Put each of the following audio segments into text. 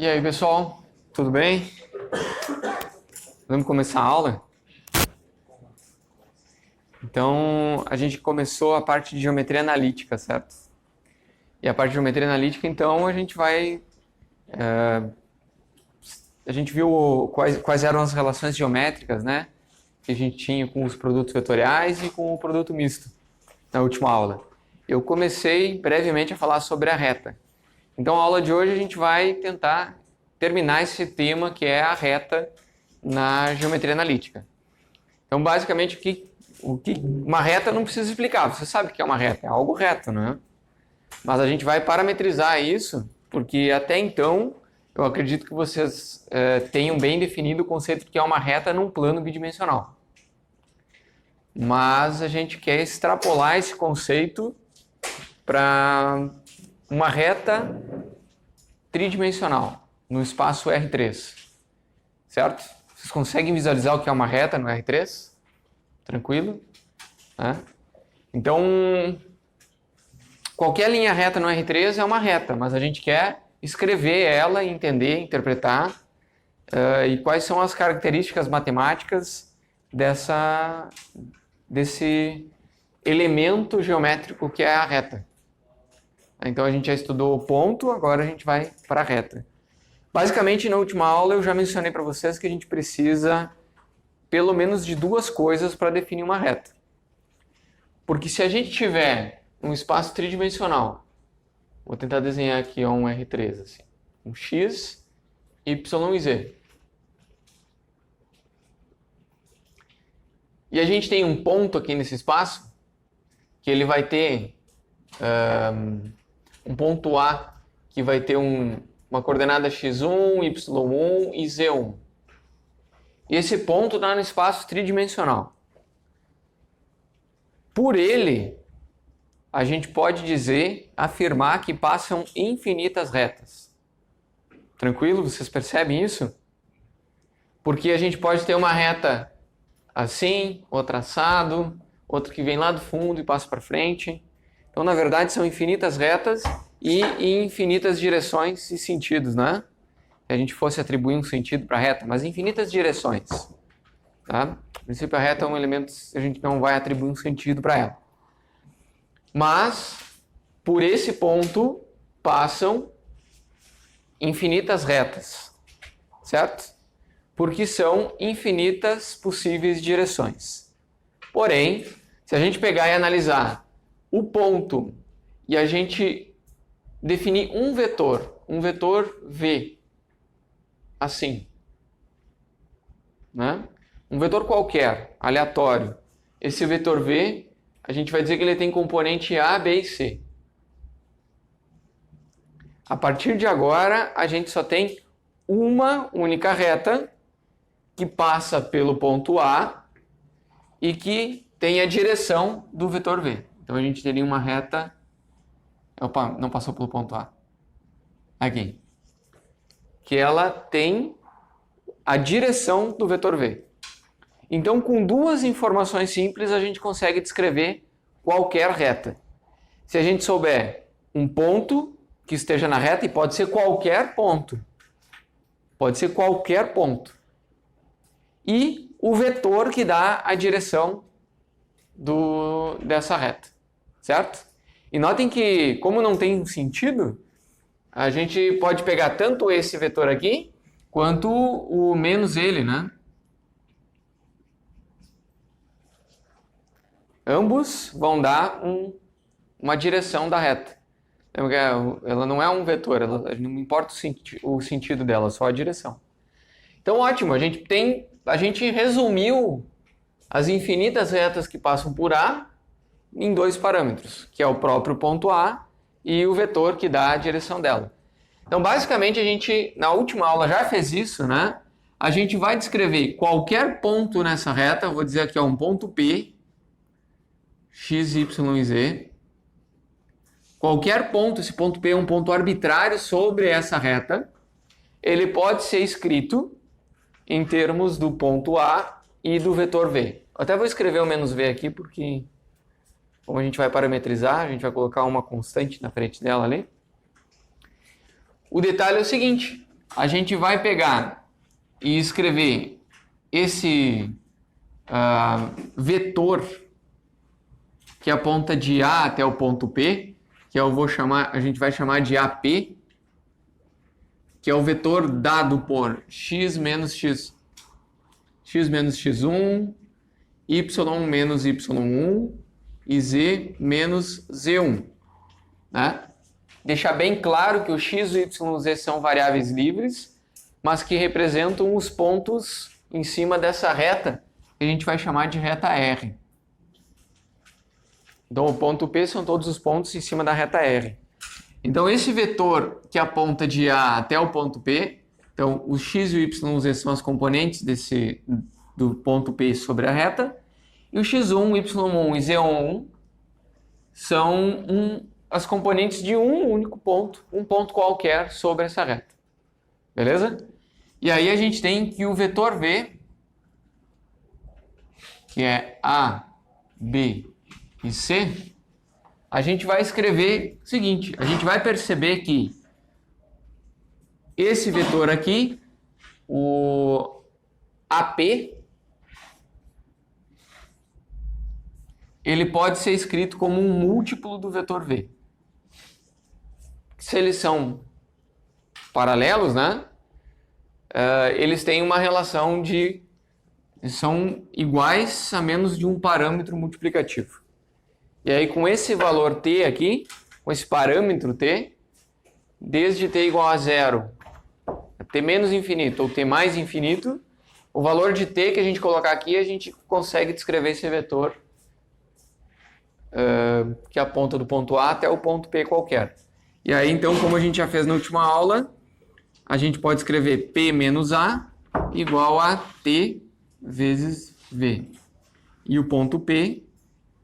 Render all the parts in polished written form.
E aí, pessoal, tudo bem? Vamos começar a aula? Então, a gente começou a parte de geometria analítica, certo? E a parte de geometria analítica, então, a gente vai... a gente viu quais eram as relações geométricas, né? Que a gente tinha com os produtos vetoriais e com o produto misto, na última aula. Eu comecei brevemente a falar sobre a reta. Então, a aula de hoje a gente vai tentar terminar esse tema que é a reta na geometria analítica. Então, basicamente, uma reta não precisa explicar. Você sabe o que é uma reta, é algo reto, né? Mas a gente vai parametrizar isso, porque até então eu acredito que vocês tenham bem definido o conceito de que é uma reta num plano bidimensional. Mas a gente quer extrapolar esse conceito para uma reta tridimensional no espaço R3, certo? Vocês conseguem visualizar o que é uma reta no R3? Tranquilo? Então, qualquer linha reta no R3 é uma reta, mas a gente quer escrever ela, entender, interpretar e quais são as características matemáticas desse elemento geométrico que é a reta. Então a gente já estudou o ponto, agora a gente vai para a reta. Basicamente, na última aula eu já mencionei para vocês que a gente precisa pelo menos de duas coisas para definir uma reta. Porque se a gente tiver um espaço tridimensional, vou tentar desenhar aqui um R3, assim, um x, y e z. E a gente tem um ponto aqui nesse espaço, que ele vai ter um ponto A, que vai ter uma coordenada x1, y1 e z1. E esse ponto está no espaço tridimensional. Por ele, a gente pode afirmar que passam infinitas retas. Tranquilo? Vocês percebem isso? Porque a gente pode ter uma reta assim, outra assado, outra que vem lá do fundo e passa para frente. Então, na verdade, são infinitas retas e infinitas direções e sentidos, né? Se a gente fosse atribuir um sentido para a reta, mas infinitas direções. Tá? No princípio, a reta é um elemento que a gente não vai atribuir um sentido para ela. Mas, por esse ponto, passam infinitas retas, certo? Porque são infinitas possíveis direções. Porém, se a gente pegar e analisar o ponto e a gente definir um vetor V, assim, né? Um vetor qualquer, aleatório. Esse vetor V, a gente vai dizer que ele tem componente A, B e C. A partir de agora, a gente só tem uma única reta que passa pelo ponto A e que tem a direção do vetor V. Então a gente teria uma reta... Opa, não passou pelo ponto A. Aqui. Que ela tem a direção do vetor V. Então, com duas informações simples, a gente consegue descrever qualquer reta. Se a gente souber um ponto que esteja na reta, e pode ser qualquer ponto. Pode ser qualquer ponto. E o vetor que dá a direção dessa reta. Certo? E notem que, como não tem sentido, a gente pode pegar tanto esse vetor aqui, quanto o menos ele, né? Ambos vão dar uma direção da reta. Ela não é um vetor, não importa o sentido dela, só a direção. Então, ótimo, a gente resumiu as infinitas retas que passam por A em dois parâmetros, que é o próprio ponto A e o vetor que dá a direção dela. Então, basicamente, a gente, na última aula, já fez isso, né? A gente vai descrever qualquer ponto nessa reta, vou dizer aqui, um ponto P, x, y e z. Qualquer ponto, esse ponto P é um ponto arbitrário sobre essa reta, ele pode ser escrito em termos do ponto A e do vetor V. Eu até vou escrever o menos V aqui, porque como a gente vai parametrizar, a gente vai colocar uma constante na frente dela ali. O detalhe é o seguinte, a gente vai pegar e escrever esse vetor que aponta de A até o ponto P, que a gente vai chamar de AP, que é o vetor dado por x menos x menos x1, y menos y1 e z menos z1. Né? Deixar bem claro que o x, o y e o z são variáveis livres, mas que representam os pontos em cima dessa reta, que a gente vai chamar de reta R. Então, o ponto P são todos os pontos em cima da reta R. Então, esse vetor que aponta de A até o ponto P, então, o x, o y e o z são as componentes do ponto P sobre a reta, e o x1, y1 e z1 são as componentes de um único ponto, um ponto qualquer sobre essa reta. Beleza? E aí a gente tem que o vetor V, que é A, B e C, a gente vai escrever o seguinte, a gente vai perceber que esse vetor aqui, o AP, ele pode ser escrito como um múltiplo do vetor V. Se eles são paralelos, né? Eles têm uma relação são iguais a menos de um parâmetro multiplicativo. E aí, com esse valor t aqui, com esse parâmetro t, desde t igual a zero, t menos infinito ou t mais infinito, o valor de t que a gente colocar aqui, a gente consegue descrever esse vetor que aponta do ponto A até o ponto P qualquer. E aí, então, como a gente já fez na última aula, a gente pode escrever P menos A igual a T vezes V. E o ponto P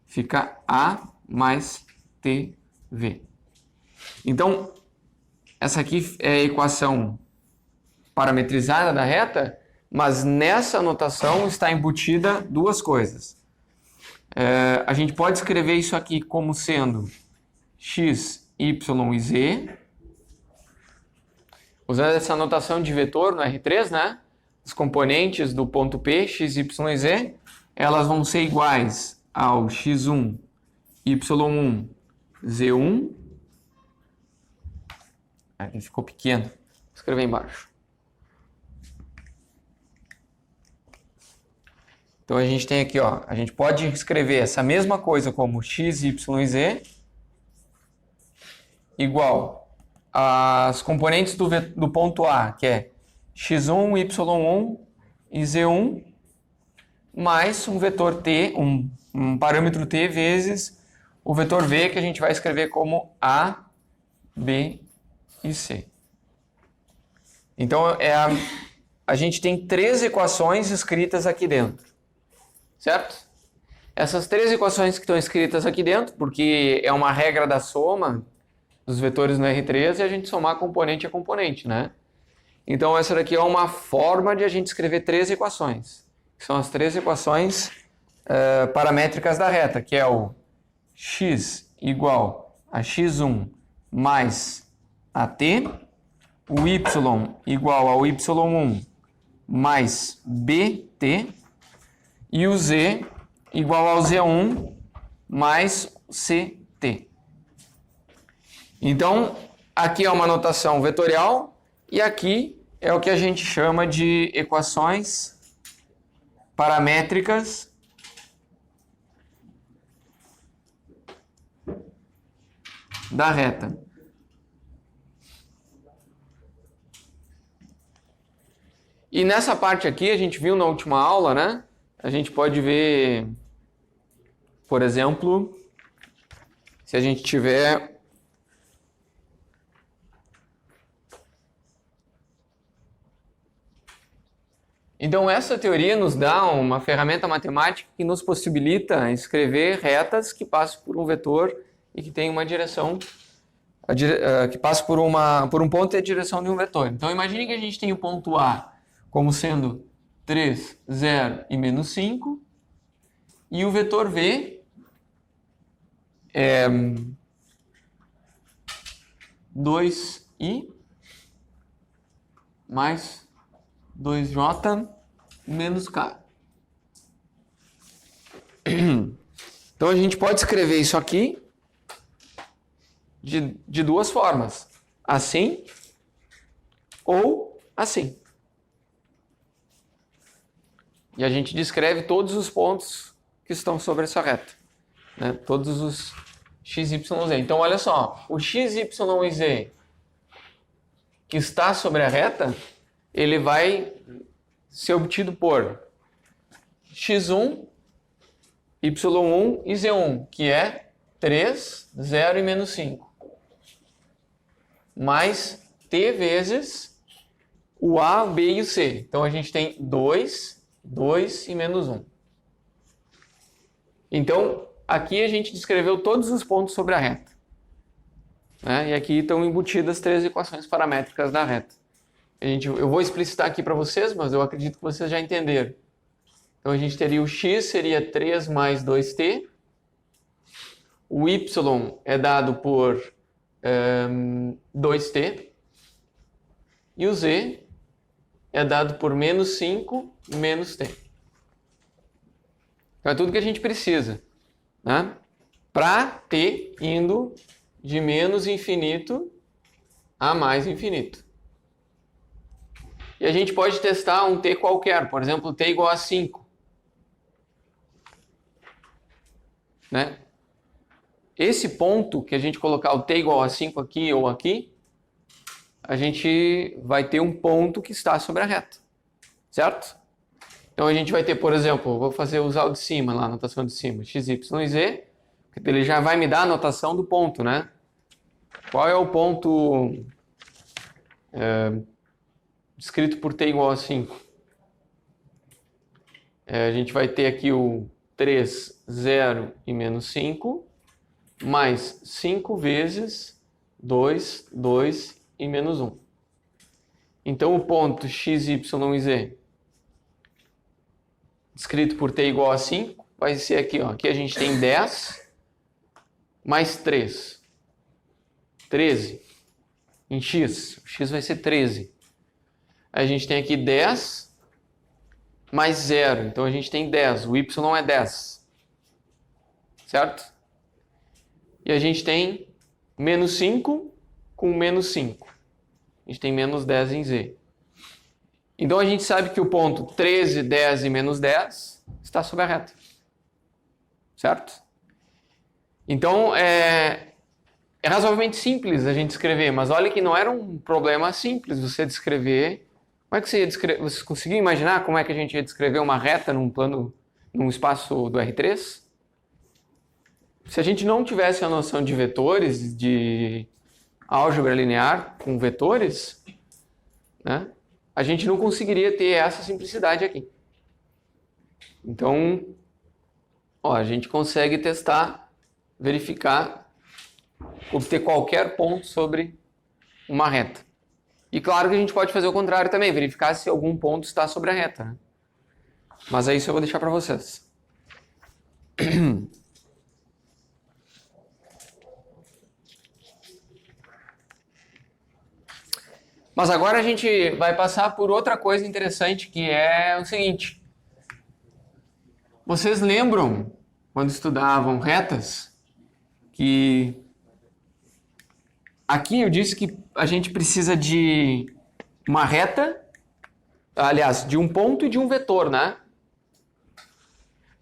fica A mais TV. Então, essa aqui é a equação parametrizada da reta, mas nessa notação está embutida duas coisas. A gente pode escrever isso aqui como sendo x, y e z, usando essa notação de vetor no R3, né? Os componentes do ponto P, x, y e z, elas vão ser iguais ao x1, y1, z1. Aqui ficou pequeno. Vou escrever embaixo. Então a gente tem aqui, ó, a gente pode escrever essa mesma coisa como x, y e z igual às componentes do ponto A, que é x1, y1 e z1, mais um vetor t, um parâmetro t vezes o vetor v, que a gente vai escrever como A, B e C. Então a gente tem três equações escritas aqui dentro. Certo? Essas três equações que estão escritas aqui dentro, porque é uma regra da soma dos vetores no R3 e a gente somar componente a componente, né? Então essa daqui é uma forma de a gente escrever três equações, que são as três equações paramétricas da reta, que é o x igual a x1 mais at, o y igual ao y1 mais bt, e o z igual ao z1 mais ct. Então, aqui é uma notação vetorial e aqui é o que a gente chama de equações paramétricas da reta. E nessa parte aqui, a gente viu na última aula, né? A gente pode ver, por exemplo, se a gente tiver Então, essa teoria nos dá uma ferramenta matemática que nos possibilita escrever retas que passam por um vetor e que tem uma direção, que passa por um ponto e a direção de um vetor. Então, imagine que a gente tem o ponto A como sendo 3, 0 e menos 5, e o vetor V é 2 e mais 2j menos k. Então a gente pode escrever isso aqui de duas formas. Assim ou assim. E a gente descreve todos os pontos que estão sobre essa reta, né? Todos os x, y, z. Então olha só, o x, y e z que está sobre a reta, ele vai ser obtido por x1, y1 e z1, que é 3, 0 e menos 5. Mais t vezes o a, o b e o c. Então a gente tem 2, 2 e menos 1. Então aqui a gente descreveu todos os pontos sobre a reta, né? E aqui estão embutidas 3 equações paramétricas da reta. Eu vou explicitar aqui para vocês, mas eu acredito que vocês já entenderam. Então a gente teria o x seria 3 mais 2t. O y é dado por 2t. E o z é dado por menos 5 menos t. Então é tudo que a gente precisa, né? Para t indo de menos infinito a mais infinito. E a gente pode testar um t qualquer, por exemplo, t igual a 5. Né? Esse ponto que a gente colocar o t igual a 5 aqui ou aqui, a gente vai ter um ponto que está sobre a reta, certo? Então a gente vai ter, por exemplo, vou usar o de cima, lá, a notação de cima, x, y e z, ele já vai me dar a notação do ponto, né? Qual é o ponto descrito por t igual a 5? A gente vai ter aqui o 3, 0 e menos 5, mais 5 vezes 2, 2 e menos 1. Então o ponto x, y e z, descrito por t igual a 5, vai ser aqui, ó. Aqui a gente tem 10 mais 3. 13 em x. O x vai ser 13. A gente tem aqui 10 mais 0. Então a gente tem 10. O y é 10. Certo? E a gente tem menos 5 com menos 5. A gente tem menos 10 em z. Então a gente sabe que o ponto 13, 10 e menos 10 está sobre a reta. Certo? Então é razoavelmente simples a gente escrever, mas olha que não era um problema simples você descrever. Como é que você ia descrever? Vocês conseguiam imaginar como é que a gente ia descrever uma reta num espaço do R3? Se a gente não tivesse a noção de vetores, de álgebra linear com vetores, né, a gente não conseguiria ter essa simplicidade aqui. Então, ó, a gente consegue testar, verificar, obter qualquer ponto sobre uma reta. E claro que a gente pode fazer o contrário também, verificar se algum ponto está sobre a reta, né? Mas isso eu vou deixar para vocês. Mas agora a gente vai passar por outra coisa interessante, que é o seguinte. Vocês lembram, quando estudavam retas, que aqui eu disse que a gente precisa de uma reta, aliás, de um ponto e de um vetor, né?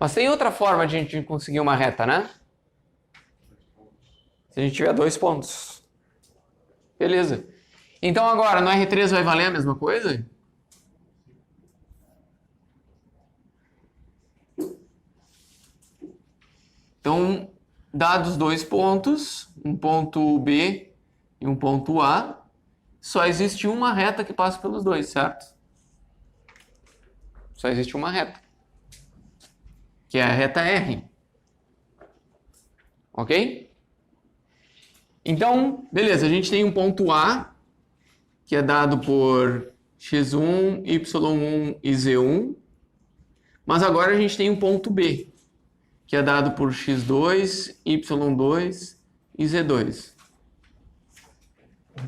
Mas tem outra forma de a gente conseguir uma reta, né? Se a gente tiver 2 pontos. Beleza. Então agora, no R3 vai valer a mesma coisa? Então, dados 2 pontos, um ponto B e um ponto A, só existe uma reta que passa pelos dois, certo? Só existe uma reta, que é a reta R. Ok? Então, beleza, a gente tem um ponto A, que é dado por x1, y1 e z1, mas agora a gente tem um ponto B, que é dado por x2, y2 e z2.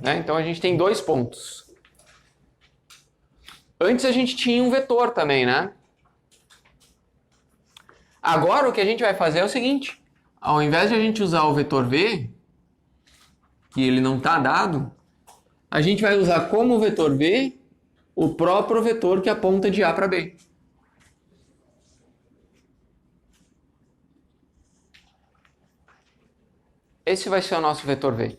Né? Então a gente tem 2 pontos. Antes a gente tinha um vetor também, né? Agora o que a gente vai fazer é o seguinte. Ao invés de a gente usar o vetor V, que ele não está dado, a gente vai usar como vetor V o próprio vetor que aponta de A para B. Esse vai ser o nosso vetor V.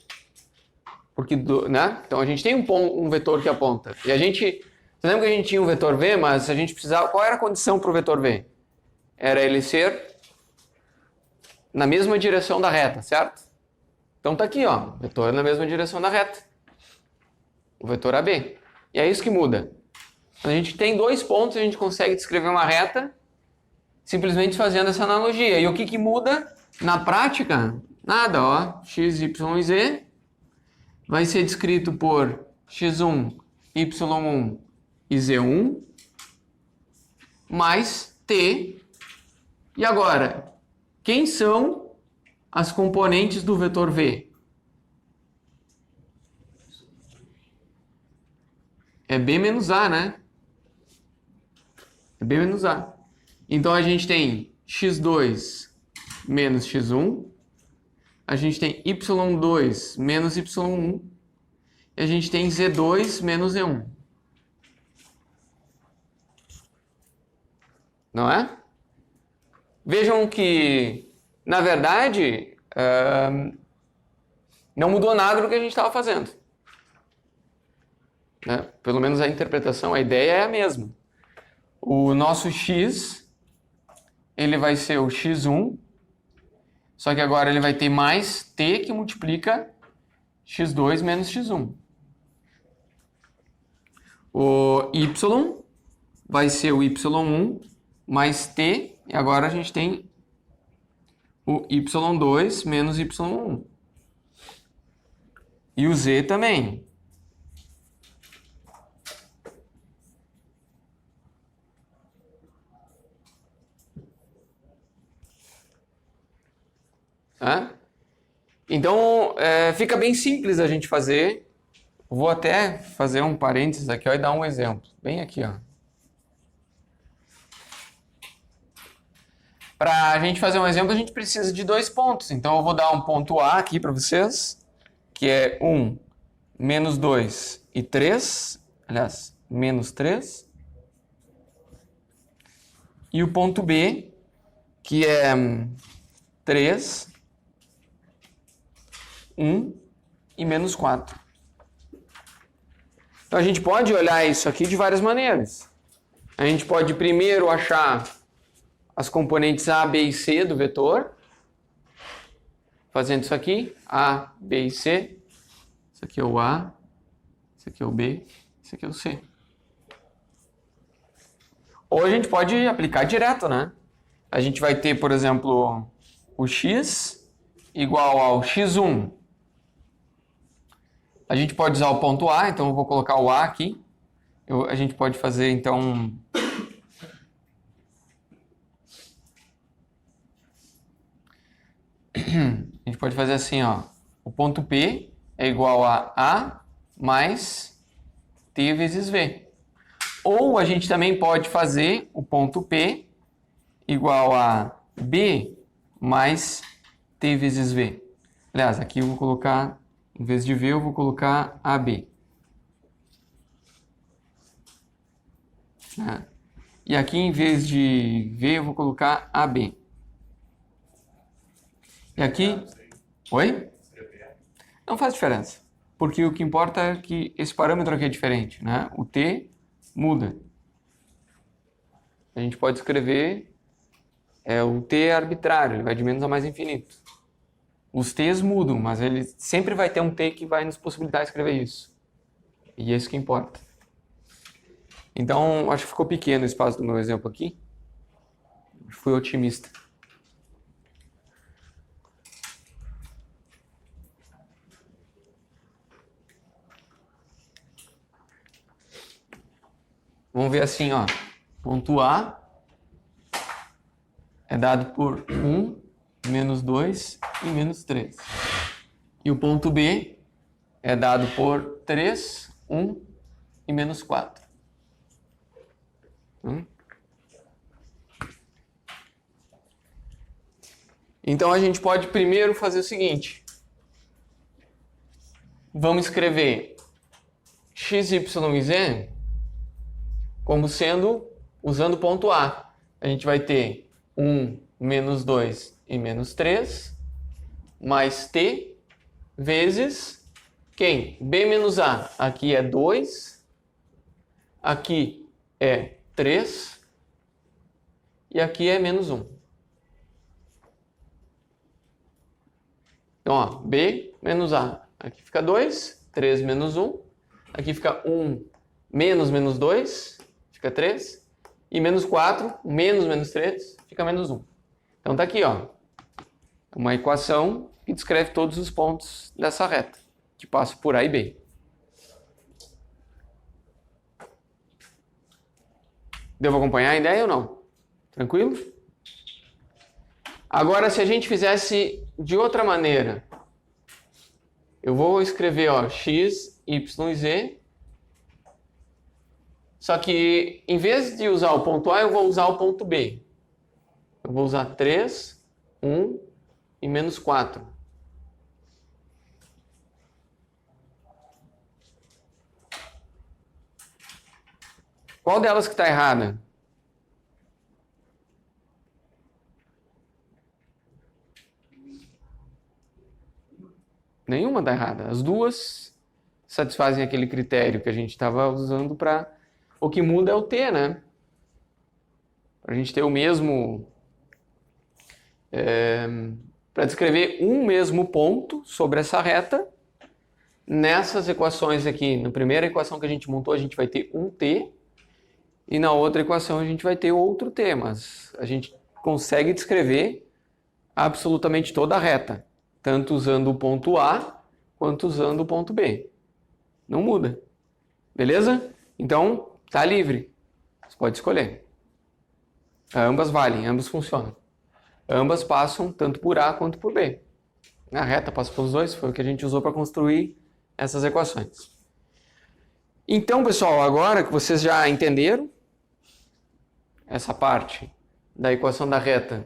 Porque, né? Então a gente tem um vetor que aponta. E a gente... Você lembra que a gente tinha um vetor V, mas a gente precisava... Qual era a condição para o vetor V? Era ele ser na mesma direção da reta, certo? Então tá aqui, ó. Vetor na mesma direção da reta. O vetor AB. E é isso que muda. Quando a gente tem dois pontos, a gente consegue descrever uma reta simplesmente fazendo essa analogia. E o que muda na prática? Nada, ó. X, Y e Z vai ser descrito por x1, y1 e z1 mais t. E agora, quem são as componentes do vetor V? É B menos A, né? É B menos A. Então a gente tem x2 menos x1. A gente tem y2 menos y1. E a gente tem z2 menos z1. Não é? Vejam que, na verdade, não mudou nada do que a gente estava fazendo. Né? Pelo menos a interpretação, a ideia é a mesma. O nosso x, ele vai ser o x1, só que agora ele vai ter mais t que multiplica x2 menos x1. O y vai ser o y1 mais t, e agora a gente tem o y2 menos y1. E o z também. Então, fica bem simples a gente fazer. Vou até fazer um parênteses aqui, ó, e dar um exemplo. Bem aqui, ó. Para a gente fazer um exemplo, a gente precisa de dois pontos. Então, eu vou dar um ponto A aqui para vocês, que é 1, menos 2 e 3. Aliás, menos 3. E o ponto B, que é 3, 1 e menos 4. Então, a gente pode olhar isso aqui de várias maneiras. A gente pode primeiro achar as componentes A, B e C do vetor, fazendo isso aqui, A, B e C. Isso aqui é o A, isso aqui é o B, isso aqui é o C. Ou a gente pode aplicar direto, né? A gente vai ter, por exemplo, o x igual ao x1. A gente pode usar o ponto A, então eu vou colocar o A aqui. A gente pode fazer, então... A gente pode fazer assim, ó. O ponto P é igual a A mais T vezes V. Ou a gente também pode fazer o ponto P igual a B mais T vezes V. Aliás, aqui eu vou colocar, em vez de V, eu vou colocar AB. E aqui, em vez de V, eu vou colocar AB. E aqui... Oi? Não faz diferença. Porque o que importa é que esse parâmetro aqui é diferente, né? O T muda. A gente pode escrever... o T é arbitrário, ele vai de menos a mais infinito. Os T's mudam, mas ele sempre vai ter um T que vai nos possibilitar de escrever isso. E é isso que importa. Então, acho que ficou pequeno o espaço do meu exemplo aqui. Fui otimista. Vamos ver assim, ó. Ponto A é dado por 1, menos 2 e menos 3. E o ponto B é dado por 3, 1 e menos 4. Então a gente pode primeiro fazer o seguinte. Vamos escrever x, y e z como sendo, usando o ponto A. A gente vai ter 1, menos 2 e menos 3, mais t, vezes quem? B menos A. Aqui é 2, aqui é 3 e aqui é menos 1. Então, ó, B menos A. Aqui fica 2, 3 menos 1. Aqui fica 1 menos 2, fica 3. E menos 4, menos 3, fica menos 1. Então tá aqui, ó. Uma equação que descreve todos os pontos dessa reta, que passa por A e B. Deu pra acompanhar a ideia ou não? Tranquilo? Agora, se a gente fizesse de outra maneira, eu vou escrever, ó, x, y e z. Só que, em vez de usar o ponto A, eu vou usar o ponto B. Eu vou usar 3, 1 e menos 4. Qual delas que está errada? Nenhuma está errada. As duas satisfazem aquele critério que a gente estava usando para... O que muda é o t, né? Para a gente ter o mesmo... para descrever um mesmo ponto sobre essa reta, nessas equações aqui, na primeira equação que a gente montou, a gente vai ter um t, e na outra equação a gente vai ter outro t, mas a gente consegue descrever absolutamente toda a reta, tanto usando o ponto A, quanto usando o ponto B. Não muda. Beleza? Então, tá livre. Você pode escolher. Ambas valem, ambas funcionam. Ambas passam tanto por A quanto por B. A reta passa pelos dois, foi o que a gente usou para construir essas equações. Então, pessoal, agora que vocês já entenderam essa parte da equação da reta,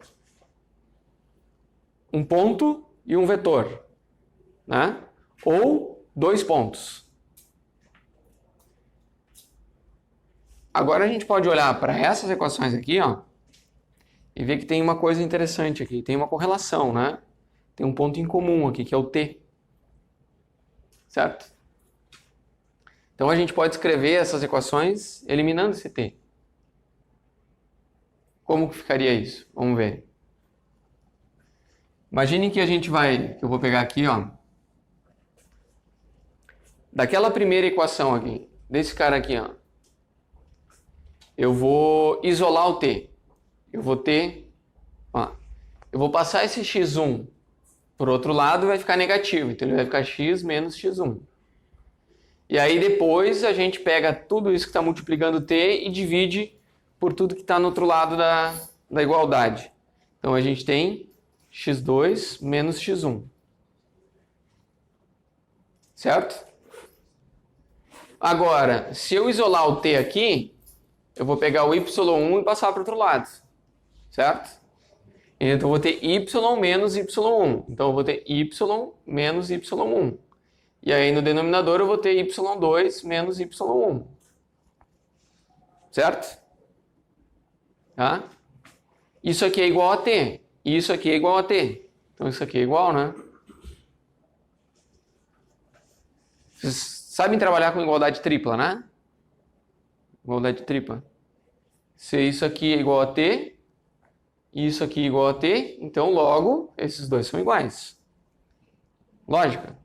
um ponto e um vetor, né? Ou dois pontos. Agora a gente pode olhar para essas equações aqui, ó, e ver que tem uma coisa interessante aqui, tem uma correlação, né? Tem um ponto em comum aqui, que é o t. Certo? Então a gente pode escrever essas equações eliminando esse t. Como que ficaria isso? Vamos ver. Imagine que a gente vai, que eu vou pegar aqui, ó, daquela primeira equação aqui, desse cara aqui, ó, eu vou isolar o t. Eu vou ter, ó, eu vou passar esse x1 por outro lado, vai ficar negativo, então ele vai ficar x menos x1. E aí depois a gente pega tudo isso que está multiplicando t e divide por tudo que está no outro lado da igualdade. Então a gente tem x2 menos x1. Certo? Agora, se eu isolar o t aqui, eu vou pegar o y1 e passar para o outro lado. Certo? Então eu vou ter y menos y1. Então eu vou ter y menos y1. E aí no denominador eu vou ter y2 menos y1. Certo? Tá? Isso aqui é igual a t. E isso aqui é igual a t. Então isso aqui é igual, né? Vocês sabem trabalhar com igualdade tripla, né? Igualdade tripla. Se isso aqui é igual a t, e isso aqui é igual a t, então logo esses dois são iguais. Lógica.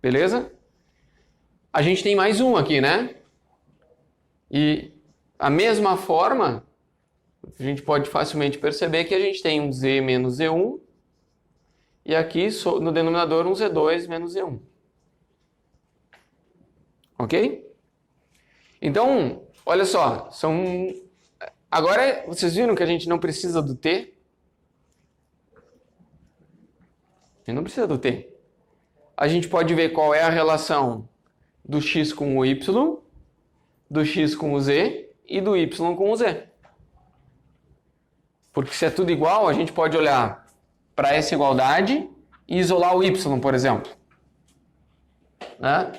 Beleza? A gente tem mais um aqui, né? E a mesma forma, a gente pode facilmente perceber que a gente tem um z menos z1 e aqui no denominador um z2 menos z1. Ok? Então, olha só, agora vocês viram que a gente não precisa do t? A gente não precisa do t. A gente pode ver qual é a relação do x com o y, do x com o z e do y com o z. Porque se é tudo igual, a gente pode olhar para essa igualdade e isolar o y, por exemplo. Né?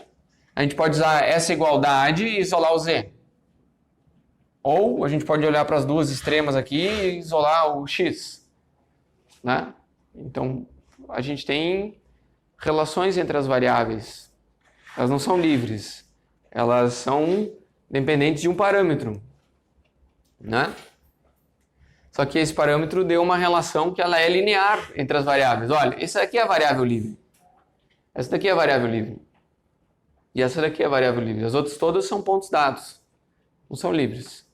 A gente pode usar essa igualdade e isolar o z. Ou a gente pode olhar para as duas extremas aqui e isolar o x. Né? Então, a gente tem relações entre as variáveis. Elas não são livres. Elas são dependentes de um parâmetro. Né? Só que esse parâmetro deu uma relação que ela é linear entre as variáveis. Olha, essa aqui é a variável livre. Essa daqui é a variável livre. E essa daqui é a variável livre. As outras todas são pontos dados. Não são livres.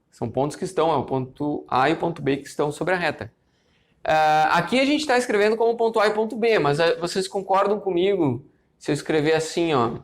São pontos que estão, é o ponto A e o ponto B que estão sobre a reta. Aqui a gente está escrevendo como ponto A e ponto B, mas vocês concordam comigo se eu escrever assim, ó?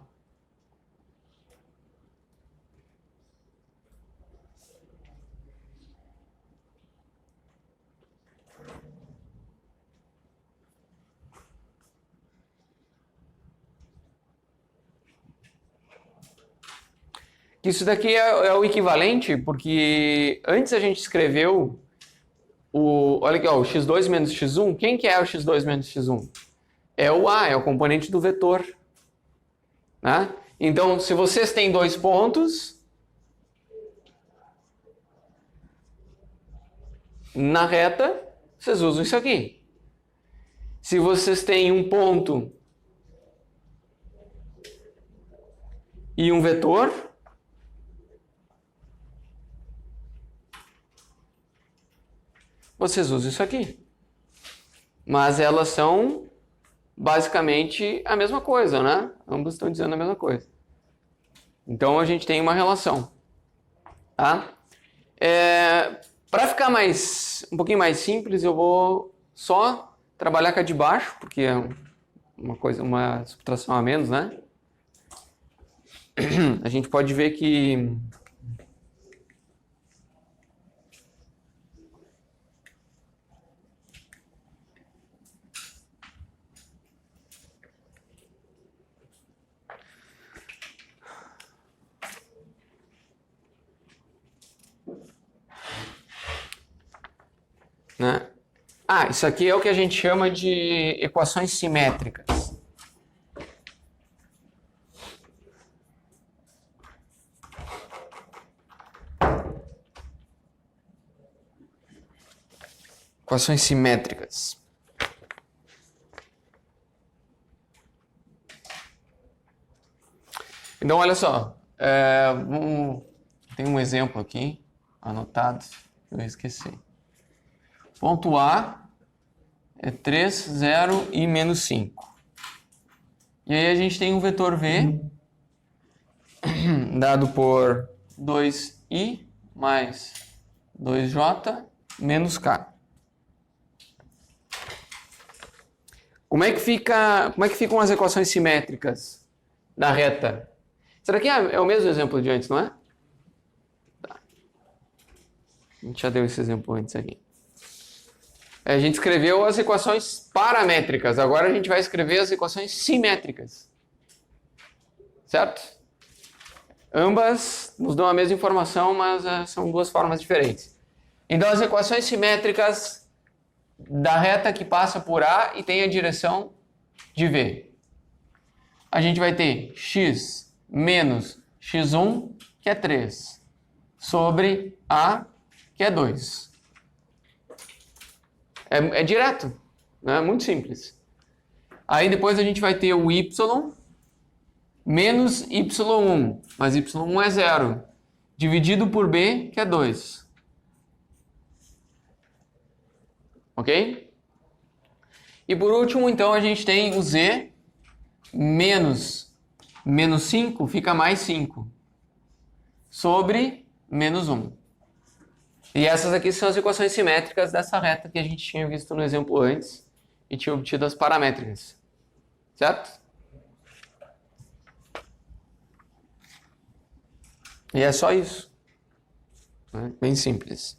Isso daqui é o equivalente, porque antes a gente escreveu olha aqui, ó, o x2 menos x1. Quem que é o x2 menos x1? É o A, é o componente do vetor. Né? Então, se vocês têm dois pontos na reta, vocês usam isso aqui. Se vocês têm um ponto e um vetor, vocês usam isso aqui. Mas elas são basicamente a mesma coisa, né? Ambas estão dizendo a mesma coisa. Então a gente tem uma relação. Tá? Para ficar um pouquinho mais simples, eu vou só trabalhar com a de baixo, porque é uma subtração a menos, né? A gente pode ver que né? Isso aqui é o que a gente chama de equações simétricas. Equações simétricas. Então, olha só. Tem um exemplo aqui, anotado, que eu esqueci. Ponto A é 3, 0 e menos 5. E aí a gente tem um vetor V dado por 2i mais 2j menos k. Como é que ficam as equações simétricas da reta? Será que é o mesmo exemplo de antes, não é? Tá. A gente já deu esse exemplo antes aqui. A gente escreveu as equações paramétricas, agora a gente vai escrever as equações simétricas. Certo? Ambas nos dão a mesma informação, mas são duas formas diferentes. Então as equações simétricas da reta que passa por A e tem a direção de V. A gente vai ter x menos x1, que é 3, sobre A, que é 2. É direto, né? Muito simples. Aí depois a gente vai ter o y menos y1, mas y1 é 0, dividido por b, que é 2. Ok? E por último, então, a gente tem o z menos 5, fica mais 5, sobre menos 1. E essas aqui são as equações simétricas dessa reta que a gente tinha visto no exemplo antes e tinha obtido as paramétricas. Certo? E é só isso. Bem simples.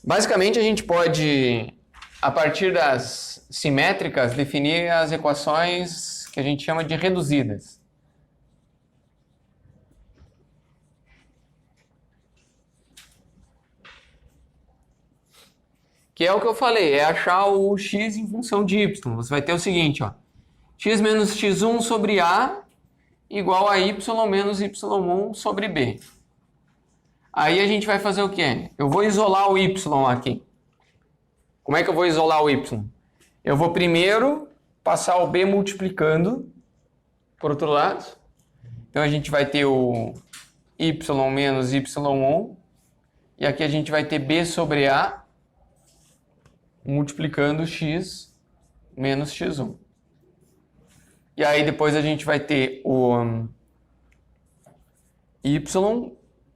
Basicamente, a gente pode, a partir das simétricas, definir as equações que a gente chama de reduzidas. que é o que eu falei, é achar o x em função de y. Você vai ter o seguinte, ó, x menos x1 sobre a igual a y menos y1 sobre b. Aí a gente vai fazer o quê? Eu vou isolar o y aqui. Como é que eu vou isolar o y? Eu vou primeiro passar o b multiplicando por outro lado. Então a gente vai ter o y menos y1. E aqui a gente vai ter b sobre a multiplicando x menos x1. E aí depois a gente vai ter o y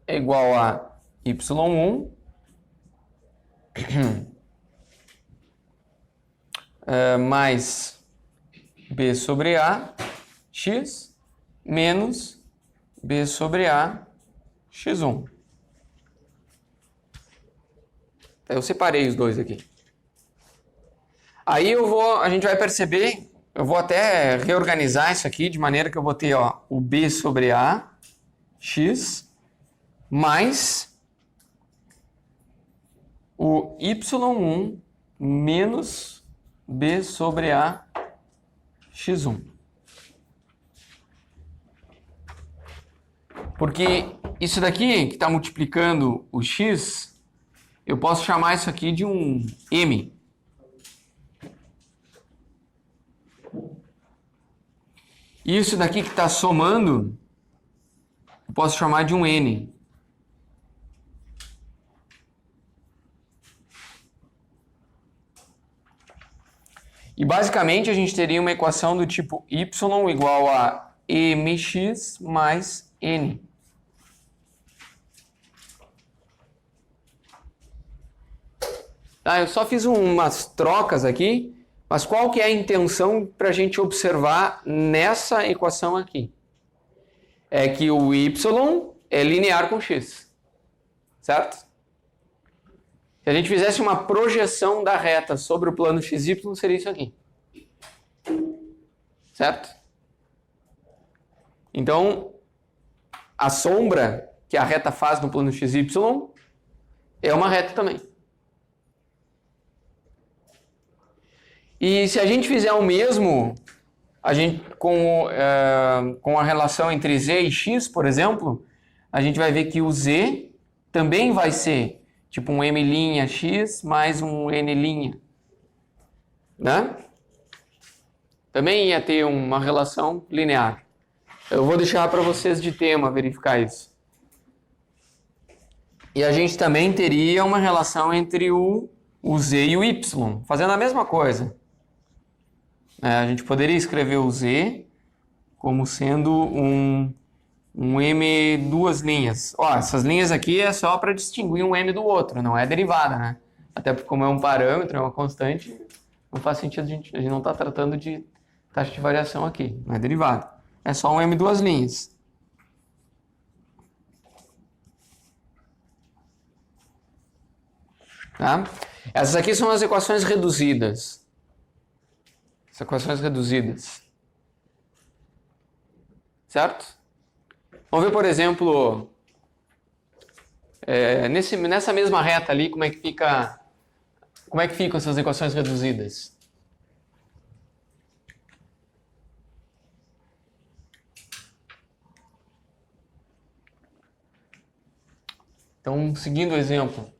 é igual a y1 mais b sobre a x menos b sobre a x1. Eu separei os dois aqui. Aí a gente vai perceber, eu vou até reorganizar isso aqui de maneira que eu vou ter, ó, o b sobre a x mais o y1 menos b sobre a x1. Porque isso daqui que está multiplicando o x, eu posso chamar isso aqui de um m. E isso daqui que está somando, eu posso chamar de um n. E basicamente a gente teria uma equação do tipo y igual a mx mais n. Tá, eu só fiz umas trocas aqui, mas qual que é a intenção para a gente observar nessa equação aqui? É que o y é linear com x, certo? Se a gente fizesse uma projeção da reta sobre o plano xy, seria isso aqui. Certo? Então, a sombra que a reta faz no plano xy é uma reta também. E se a gente fizer o mesmo, com a relação entre z e x, por exemplo, a gente vai ver que o z também vai ser tipo um m'x mais um n', né? Também ia ter uma relação linear. Eu vou deixar para vocês de tema verificar isso. E a gente também teria uma relação entre o z e o y, fazendo a mesma coisa. A gente poderia escrever o z como sendo um m duas linhas. Ó, essas linhas aqui é só para distinguir um m do outro, não é derivada, né? Até porque como é um parâmetro, é uma constante, não faz sentido a gente não está tratando de taxa de variação aqui, não é derivada. É só um m duas linhas. Tá? Essas aqui são as equações reduzidas. As equações reduzidas. Certo? Vamos ver, por exemplo, nessa mesma reta ali, como é que ficam essas equações reduzidas? Então, seguindo o exemplo.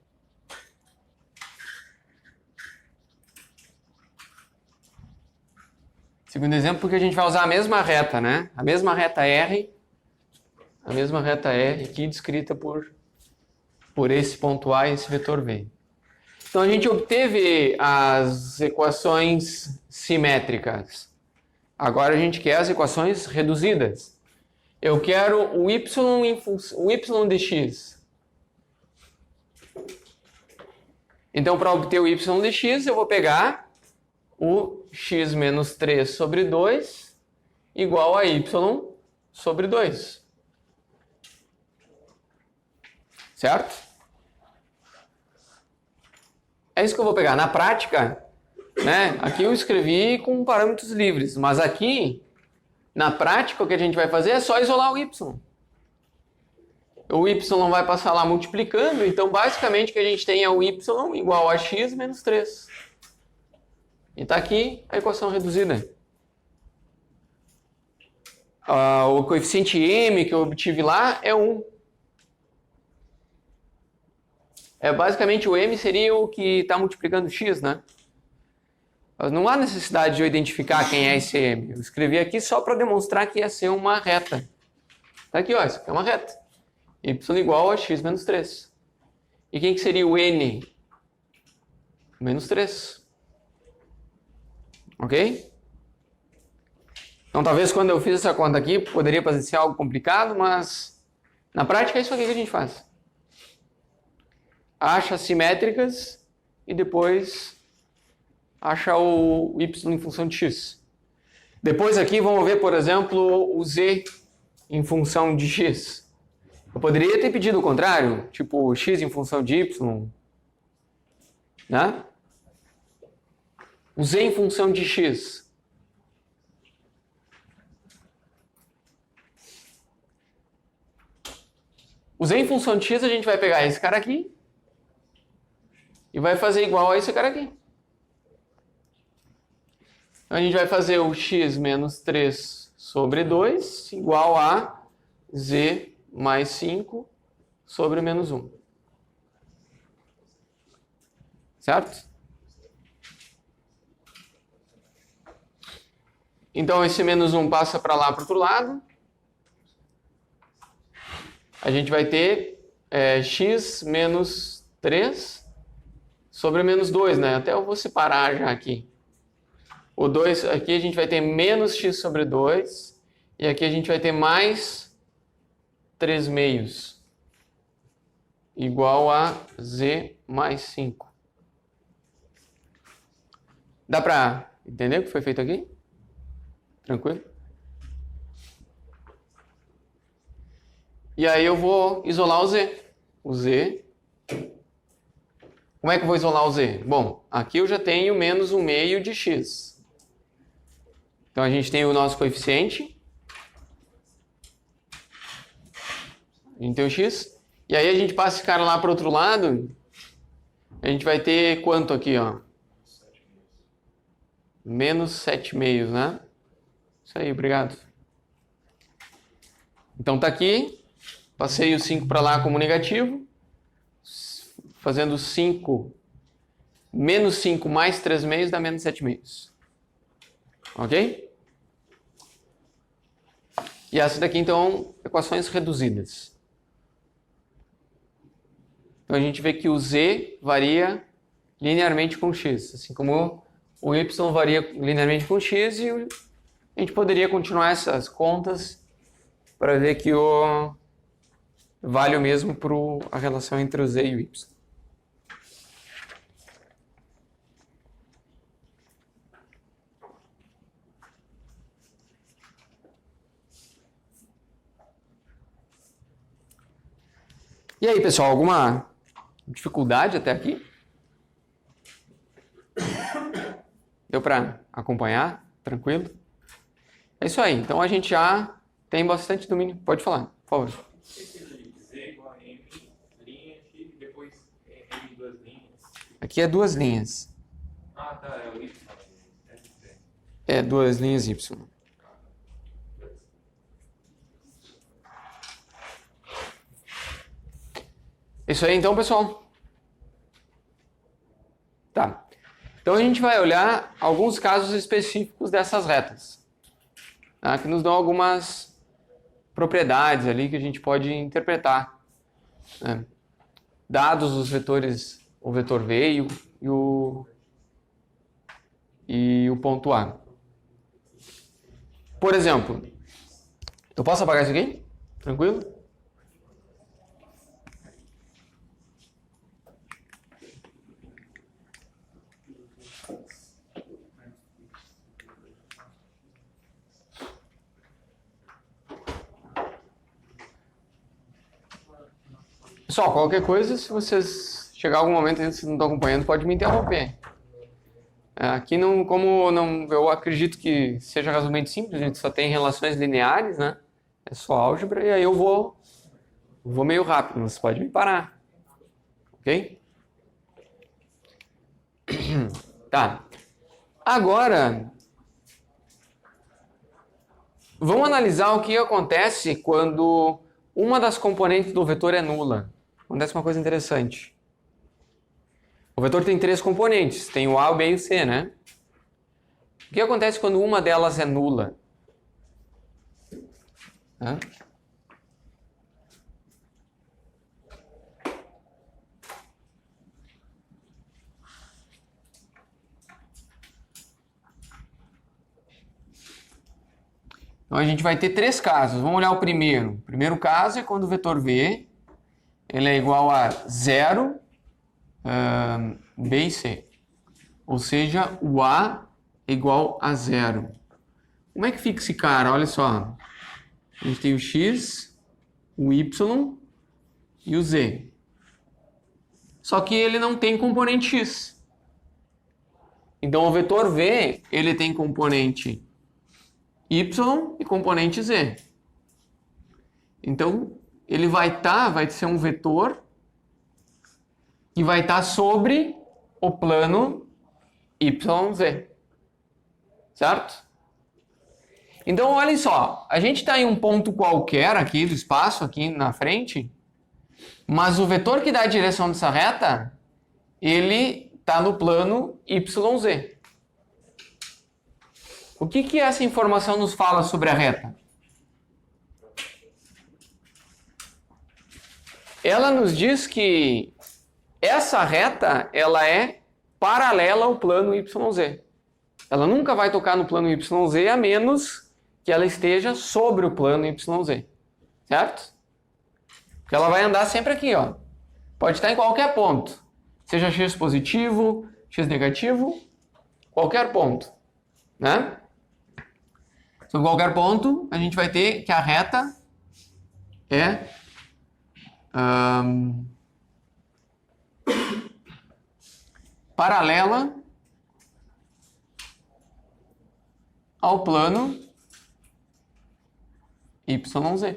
Segundo exemplo, porque a gente vai usar a mesma reta, né? A mesma reta R aqui descrita por esse ponto A e esse vetor V. Então a gente obteve as equações simétricas. Agora a gente quer as equações reduzidas. Eu quero o y de x. Então para obter o y de x, eu vou pegar o x menos 3 sobre 2 igual a y sobre 2. Certo? É isso que eu vou pegar. Na prática, né, aqui eu escrevi com parâmetros livres, mas aqui, na prática, o que a gente vai fazer é só isolar o y. o y vai passar lá multiplicando, então basicamente o que a gente tem é o y igual a x menos 3. E está aqui a equação reduzida. O coeficiente m que eu obtive lá é 1. Basicamente o m seria o que está multiplicando x, né? Mas não há necessidade de eu identificar quem é esse m. Eu escrevi aqui só para demonstrar que ia ser uma reta. Está aqui, ó, isso aqui é uma reta. Y igual a x menos 3. E quem que seria o n? Menos 3. Ok? Então talvez quando eu fiz essa conta aqui, poderia parecer algo complicado, mas na prática é isso aqui que a gente faz. Acha as simétricas e depois acha o y em função de x. Depois aqui vamos ver, por exemplo, o z em função de x. Eu poderia ter pedido o contrário, tipo x em função de y, né? O z em função de x. O z em função de x a gente vai pegar esse cara aqui e vai fazer igual a esse cara aqui. Então a gente vai fazer o x menos 3 sobre 2 igual a z mais 5 sobre menos 1. Certo? Então esse menos 1 passa para lá, para o outro lado. A gente vai ter x menos 3 sobre menos 2, né? Até eu vou separar já aqui. O 2, aqui a gente vai ter menos x sobre 2. E aqui a gente vai ter mais 3 meios. Igual a z mais 5. Dá para entender o que foi feito aqui? Tranquilo? E aí eu vou isolar o z. O z. Como é que eu vou isolar o z? Bom, aqui eu já tenho menos 1 meio de x. Então a gente tem o nosso coeficiente. A gente tem o x. E aí a gente passa esse cara lá para o outro lado. A gente vai ter quanto aqui, ó? Menos 7 meios, né? Isso aí, obrigado. Então tá aqui. Passei o 5 para lá como negativo. Fazendo 5. Menos 5 mais 3 meios dá menos 7 meios. Ok? E essa daqui, então, equações reduzidas. Então a gente vê que o z varia linearmente com x. Assim como o y varia linearmente com x. E a gente poderia continuar essas contas para ver que vale o mesmo para a relação entre o z e o y. E aí, pessoal, alguma dificuldade até aqui? Deu para acompanhar? Tranquilo? É isso aí. Então a gente já tem bastante domínio. Pode falar, por favor. Z igual a M, linha aqui, e depois M duas linhas. Aqui é duas linhas. Ah, tá, é o Y. É duas linhas Y. Isso aí então, pessoal? Tá. Então a gente vai olhar alguns casos específicos dessas retas, tá? Que nos dão algumas propriedades ali que a gente pode interpretar, né? Dados os vetores, o vetor V e o ponto A. Por exemplo, eu posso apagar isso aqui? Tranquilo? Pessoal, qualquer coisa, se vocês chegar algum momento e vocês não estão acompanhando, pode me interromper. Aqui, eu acredito que seja razoavelmente simples, a gente só tem relações lineares, né? É só álgebra, e aí eu vou Vou meio rápido, você pode me parar. Ok? Tá. Agora, vamos analisar o que acontece quando uma das componentes do vetor é nula. Acontece uma coisa interessante. O vetor tem 3 componentes. Tem o A, o B e o C, né? O que acontece quando uma delas é nula? Hã? Então a gente vai ter 3 casos. Vamos olhar o primeiro. O primeiro caso é quando o vetor V ele é igual a 0, B e C. Ou seja, o A é igual a 0. Como é que fica esse cara? Olha só. A gente tem o X, o Y e o Z. Só que ele não tem componente X. Então o vetor V ele tem componente Y e componente Z. Então ele vai ser um vetor que vai estar sobre o plano YZ. Certo? Então olhem só, a gente está em um ponto qualquer aqui do espaço, aqui na frente, mas o vetor que dá a direção dessa reta, ele está no plano YZ. O que essa informação nos fala sobre a reta? Ela nos diz que essa reta ela é paralela ao plano YZ. Ela nunca vai tocar no plano YZ a menos que ela esteja sobre o plano YZ. Certo? Porque ela vai andar sempre aqui, ó. Pode estar em qualquer ponto. Seja x positivo, x negativo, qualquer ponto. Né? Sobre qualquer ponto, a gente vai ter que a reta é paralela ao plano YZ.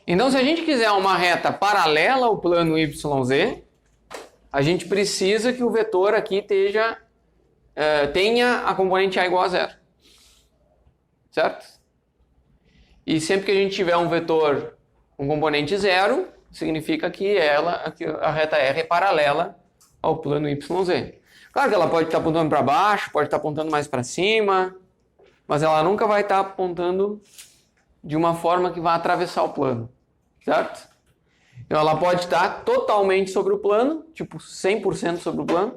Então, se a gente quiser uma reta paralela ao plano YZ, a gente precisa que o vetor aqui tenha a componente A igual a 0. Certo? E sempre que a gente tiver um vetor com componente 0, significa que a reta R é paralela ao plano YZ. Claro que ela pode estar apontando para baixo, pode estar apontando mais para cima, mas ela nunca vai estar apontando de uma forma que vai atravessar o plano. Certo? Então ela pode estar totalmente sobre o plano, tipo 100% sobre o plano,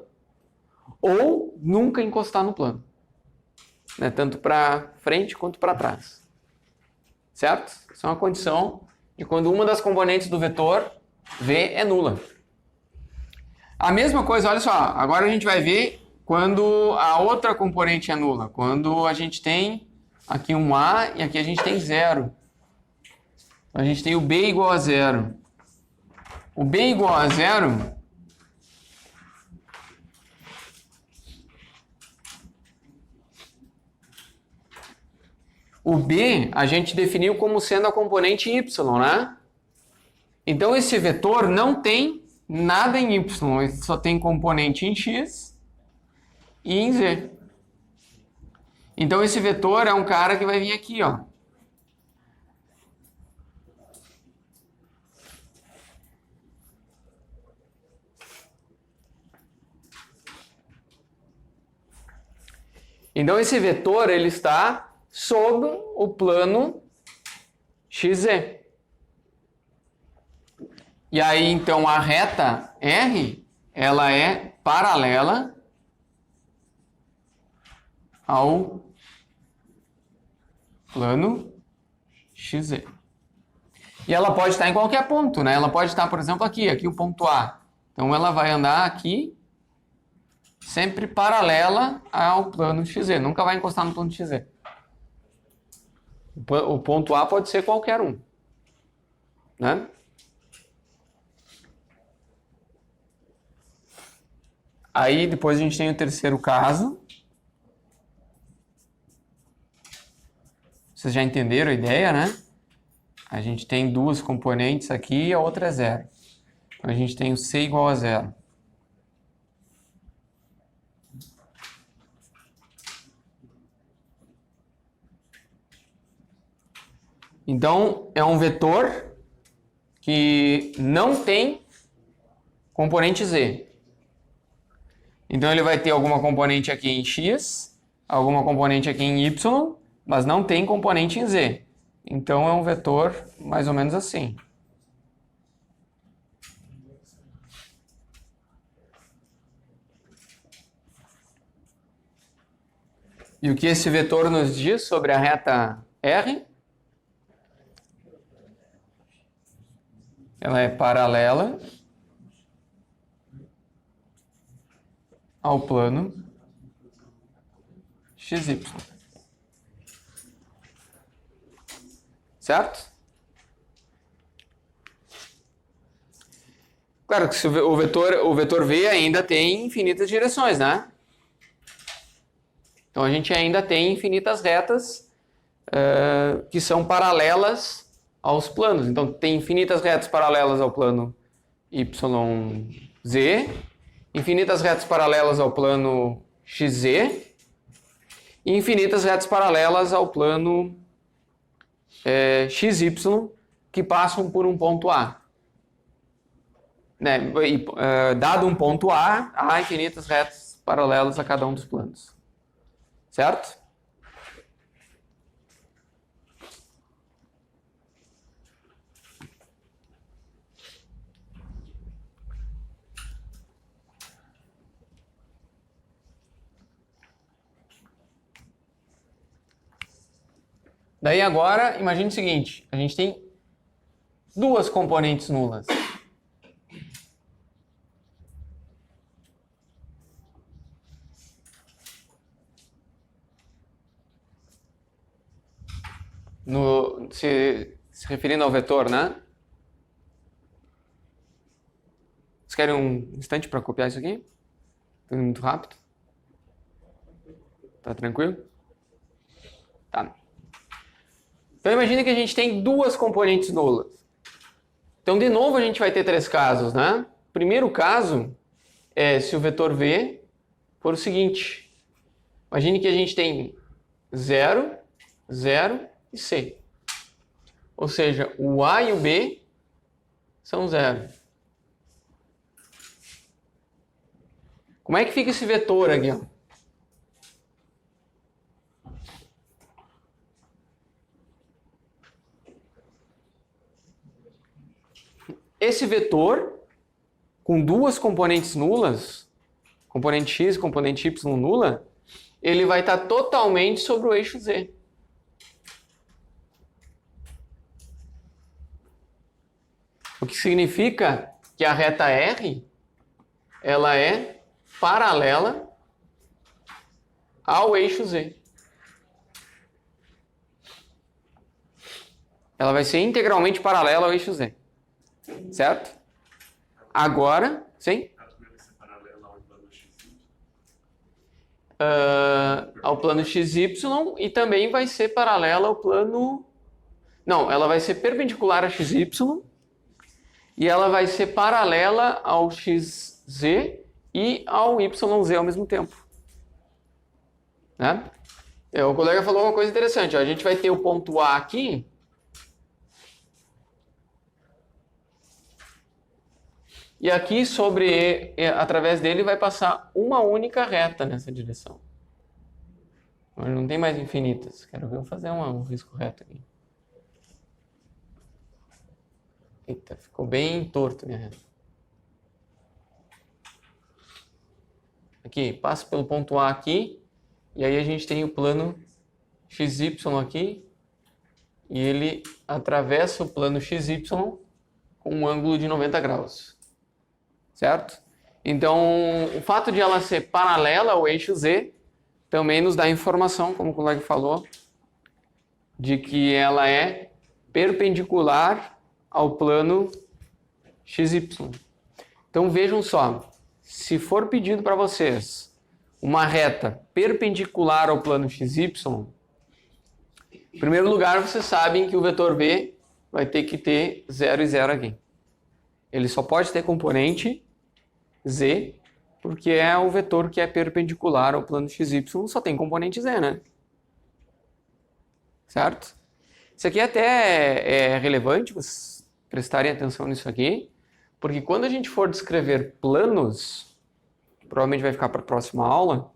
ou nunca encostar no plano. Né? Tanto para frente quanto para trás. Certo? Isso é uma condição de quando uma das componentes do vetor V é nula. A mesma coisa, olha só, agora a gente vai ver quando a outra componente é nula. Quando a gente tem aqui um A e aqui a gente tem 0. A gente tem o B igual a 0. O B igual a 0... O B a gente definiu como sendo a componente Y, né? Então esse vetor não tem nada em Y, ele só tem componente em X e em Z. Então esse vetor é um cara que vai vir aqui, ó. Então esse vetor ele está sobre o plano XZ. E aí, então, a reta R, ela é paralela ao plano XZ. E ela pode estar em qualquer ponto, né? Ela pode estar, por exemplo, aqui o ponto A. Então, ela vai andar aqui, sempre paralela ao plano XZ. Nunca vai encostar no plano XZ. O ponto A pode ser qualquer um, né? Aí depois a gente tem o terceiro caso. Vocês já entenderam a ideia, né? A gente tem duas componentes aqui e a outra é zero. Então a gente tem o C igual a zero. Então é um vetor que não tem componente Z. Então ele vai ter alguma componente aqui em X, alguma componente aqui em Y, mas não tem componente em Z. Então é um vetor mais ou menos assim. E o que esse vetor nos diz sobre a reta R? Ela é paralela ao plano XY. Certo? Claro que o vetor V ainda tem infinitas direções, né? Então a gente ainda tem infinitas retas que são paralelas aos planos. Então tem infinitas retas paralelas ao plano YZ, infinitas retas paralelas ao plano XZ e infinitas retas paralelas ao plano XY que passam por um ponto A. Né? Dado um ponto A, há infinitas retas paralelas a cada um dos planos. Certo? Daí agora, imagine o seguinte, a gente tem duas componentes nulas. Se referindo ao vetor, né? Vocês querem um instante para copiar isso aqui? Tô indo muito rápido. Tá tranquilo? Tá. Então imagine que a gente tem duas componentes nulas. Então de novo a gente vai ter três casos, né? O primeiro caso é se o vetor V for o seguinte. Imagine que a gente tem 0, 0 e C. Ou seja, o A e o B são 0. Como é que fica esse vetor aqui? Ó? Esse vetor, com duas componentes nulas, componente x e componente y nula, ele vai estar totalmente sobre o eixo z. O que significa que a reta R, ela é paralela ao eixo z. Ela vai ser integralmente paralela ao eixo z. Certo? Agora, sim? Ao plano XY e também vai ser paralela ao plano... Não, ela vai ser perpendicular a XY e ela vai ser paralela ao XZ e ao YZ ao mesmo tempo. Né? O colega falou uma coisa interessante. Ó, a gente vai ter o ponto A aqui. E aqui, através dele, vai passar uma única reta nessa direção. Mas não tem mais infinitas. Quero ver eu fazer um risco reto aqui. Eita, ficou bem torto minha reta. Aqui, passa pelo ponto A aqui. E aí a gente tem o plano XY aqui. E ele atravessa o plano XY com um ângulo de 90 graus. Certo? Então, o fato de ela ser paralela ao eixo Z também nos dá informação, como o colega falou, de que ela é perpendicular ao plano XY. Então, vejam só, se for pedido para vocês uma reta perpendicular ao plano XY, em primeiro lugar, vocês sabem que o vetor V vai ter que ter 0 e 0 aqui. Ele só pode ter componente z, porque é o vetor que é perpendicular ao plano xy, só tem componente z, né? Certo? Isso aqui até é relevante vocês prestarem atenção nisso aqui, porque quando a gente for descrever planos, provavelmente vai ficar para a próxima aula,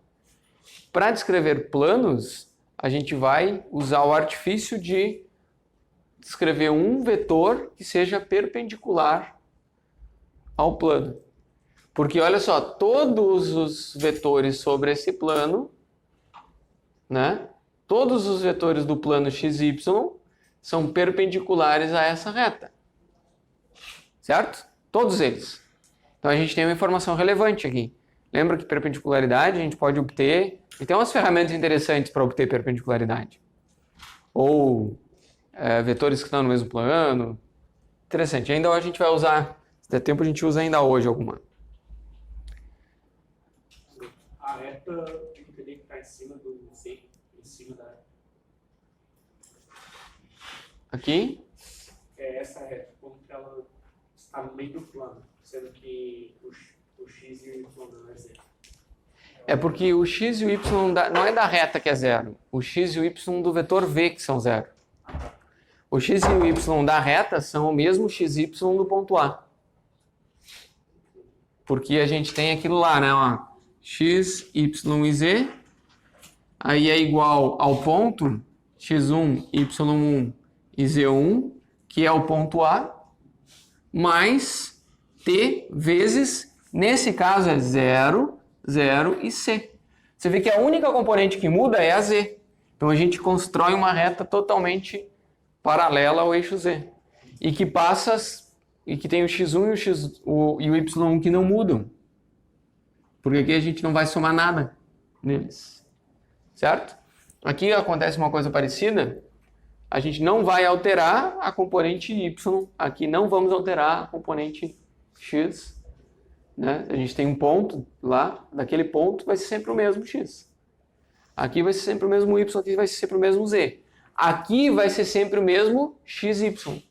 para descrever planos, a gente vai usar o artifício de descrever um vetor que seja perpendicular ao plano. Porque olha só, todos os vetores sobre esse plano, né? Todos os vetores do plano xy são perpendiculares a essa reta. Certo? Todos eles. Então a gente tem uma informação relevante aqui. Lembra que perpendicularidade a gente pode obter, e tem umas ferramentas interessantes para obter perpendicularidade. Ou vetores que estão no mesmo plano. Interessante. Ainda a gente vai usar, se der tempo a gente usa ainda hoje alguma. A reta teria que estar em cima do Z, em cima da... Aqui? É essa reta, como que ela está no meio do plano, sendo que o X e o Y não é zero. É porque o x e o y não é da reta que é zero. O x e o y do vetor v que são zero. O x e o y da reta são o mesmo x e y do ponto A. Porque a gente tem aquilo lá, né? Ó, x, y e z. Aí é igual ao ponto x1, y1 e z1, que é o ponto A, mais t vezes, nesse caso é 0, 0 e c. Você vê que a única componente que muda é a z. Então a gente constrói uma reta totalmente paralela ao eixo z. E que tem o x1 e o y1 que não mudam. Porque aqui a gente não vai somar nada neles. Certo? Aqui acontece uma coisa parecida. A gente não vai alterar a componente y. Aqui não vamos alterar a componente x. Né? A gente tem um ponto lá, daquele ponto vai ser sempre o mesmo x. Aqui vai ser sempre o mesmo y, aqui vai ser sempre o mesmo z. Aqui vai ser sempre o mesmo xy.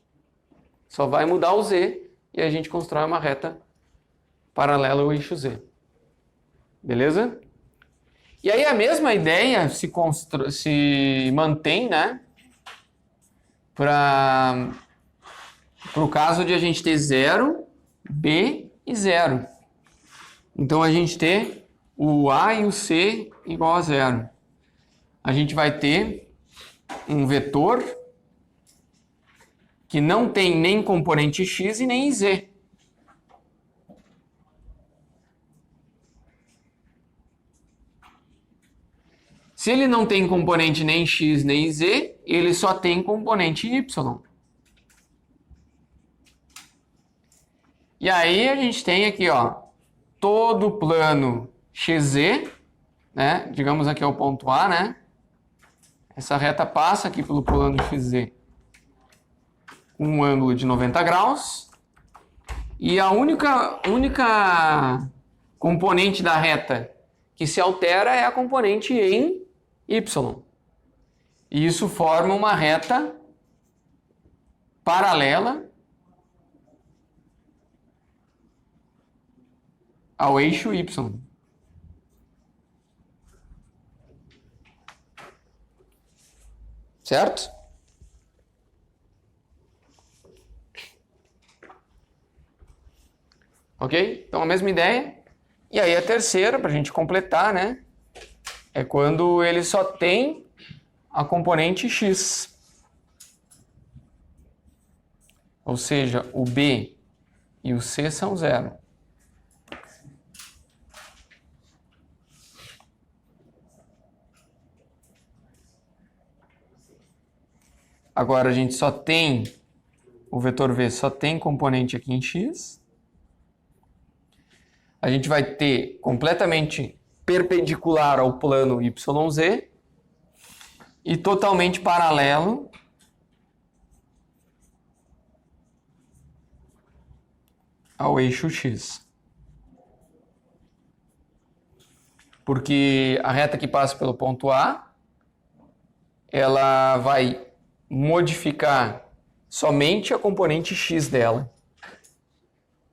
Só vai mudar o z e a gente constrói uma reta paralela ao eixo z. Beleza? E aí a mesma ideia se mantém, né? Para o caso de a gente ter 0, b e 0. Então a gente ter o A e o C igual a 0. A gente vai ter um vetor que não tem nem componente x e nem z. Se ele não tem componente nem x nem z, ele só tem componente y. E aí a gente tem aqui, ó, todo o plano xz, né? Digamos aqui é o ponto A, né? Essa reta passa aqui pelo plano xz com um ângulo de 90 graus. E a única componente da reta que se altera é a componente em y. E isso forma uma reta paralela ao eixo y. Certo? Ok? Então a mesma ideia. E aí a terceira, para a gente completar, né? É quando ele só tem a componente x. Ou seja, o b e o c são zero. Agora a gente só tem, o vetor v só tem componente aqui em x. A gente vai ter completamente perpendicular ao plano YZ e totalmente paralelo ao eixo X. Porque a reta que passa pelo ponto A, ela vai modificar somente a componente x dela.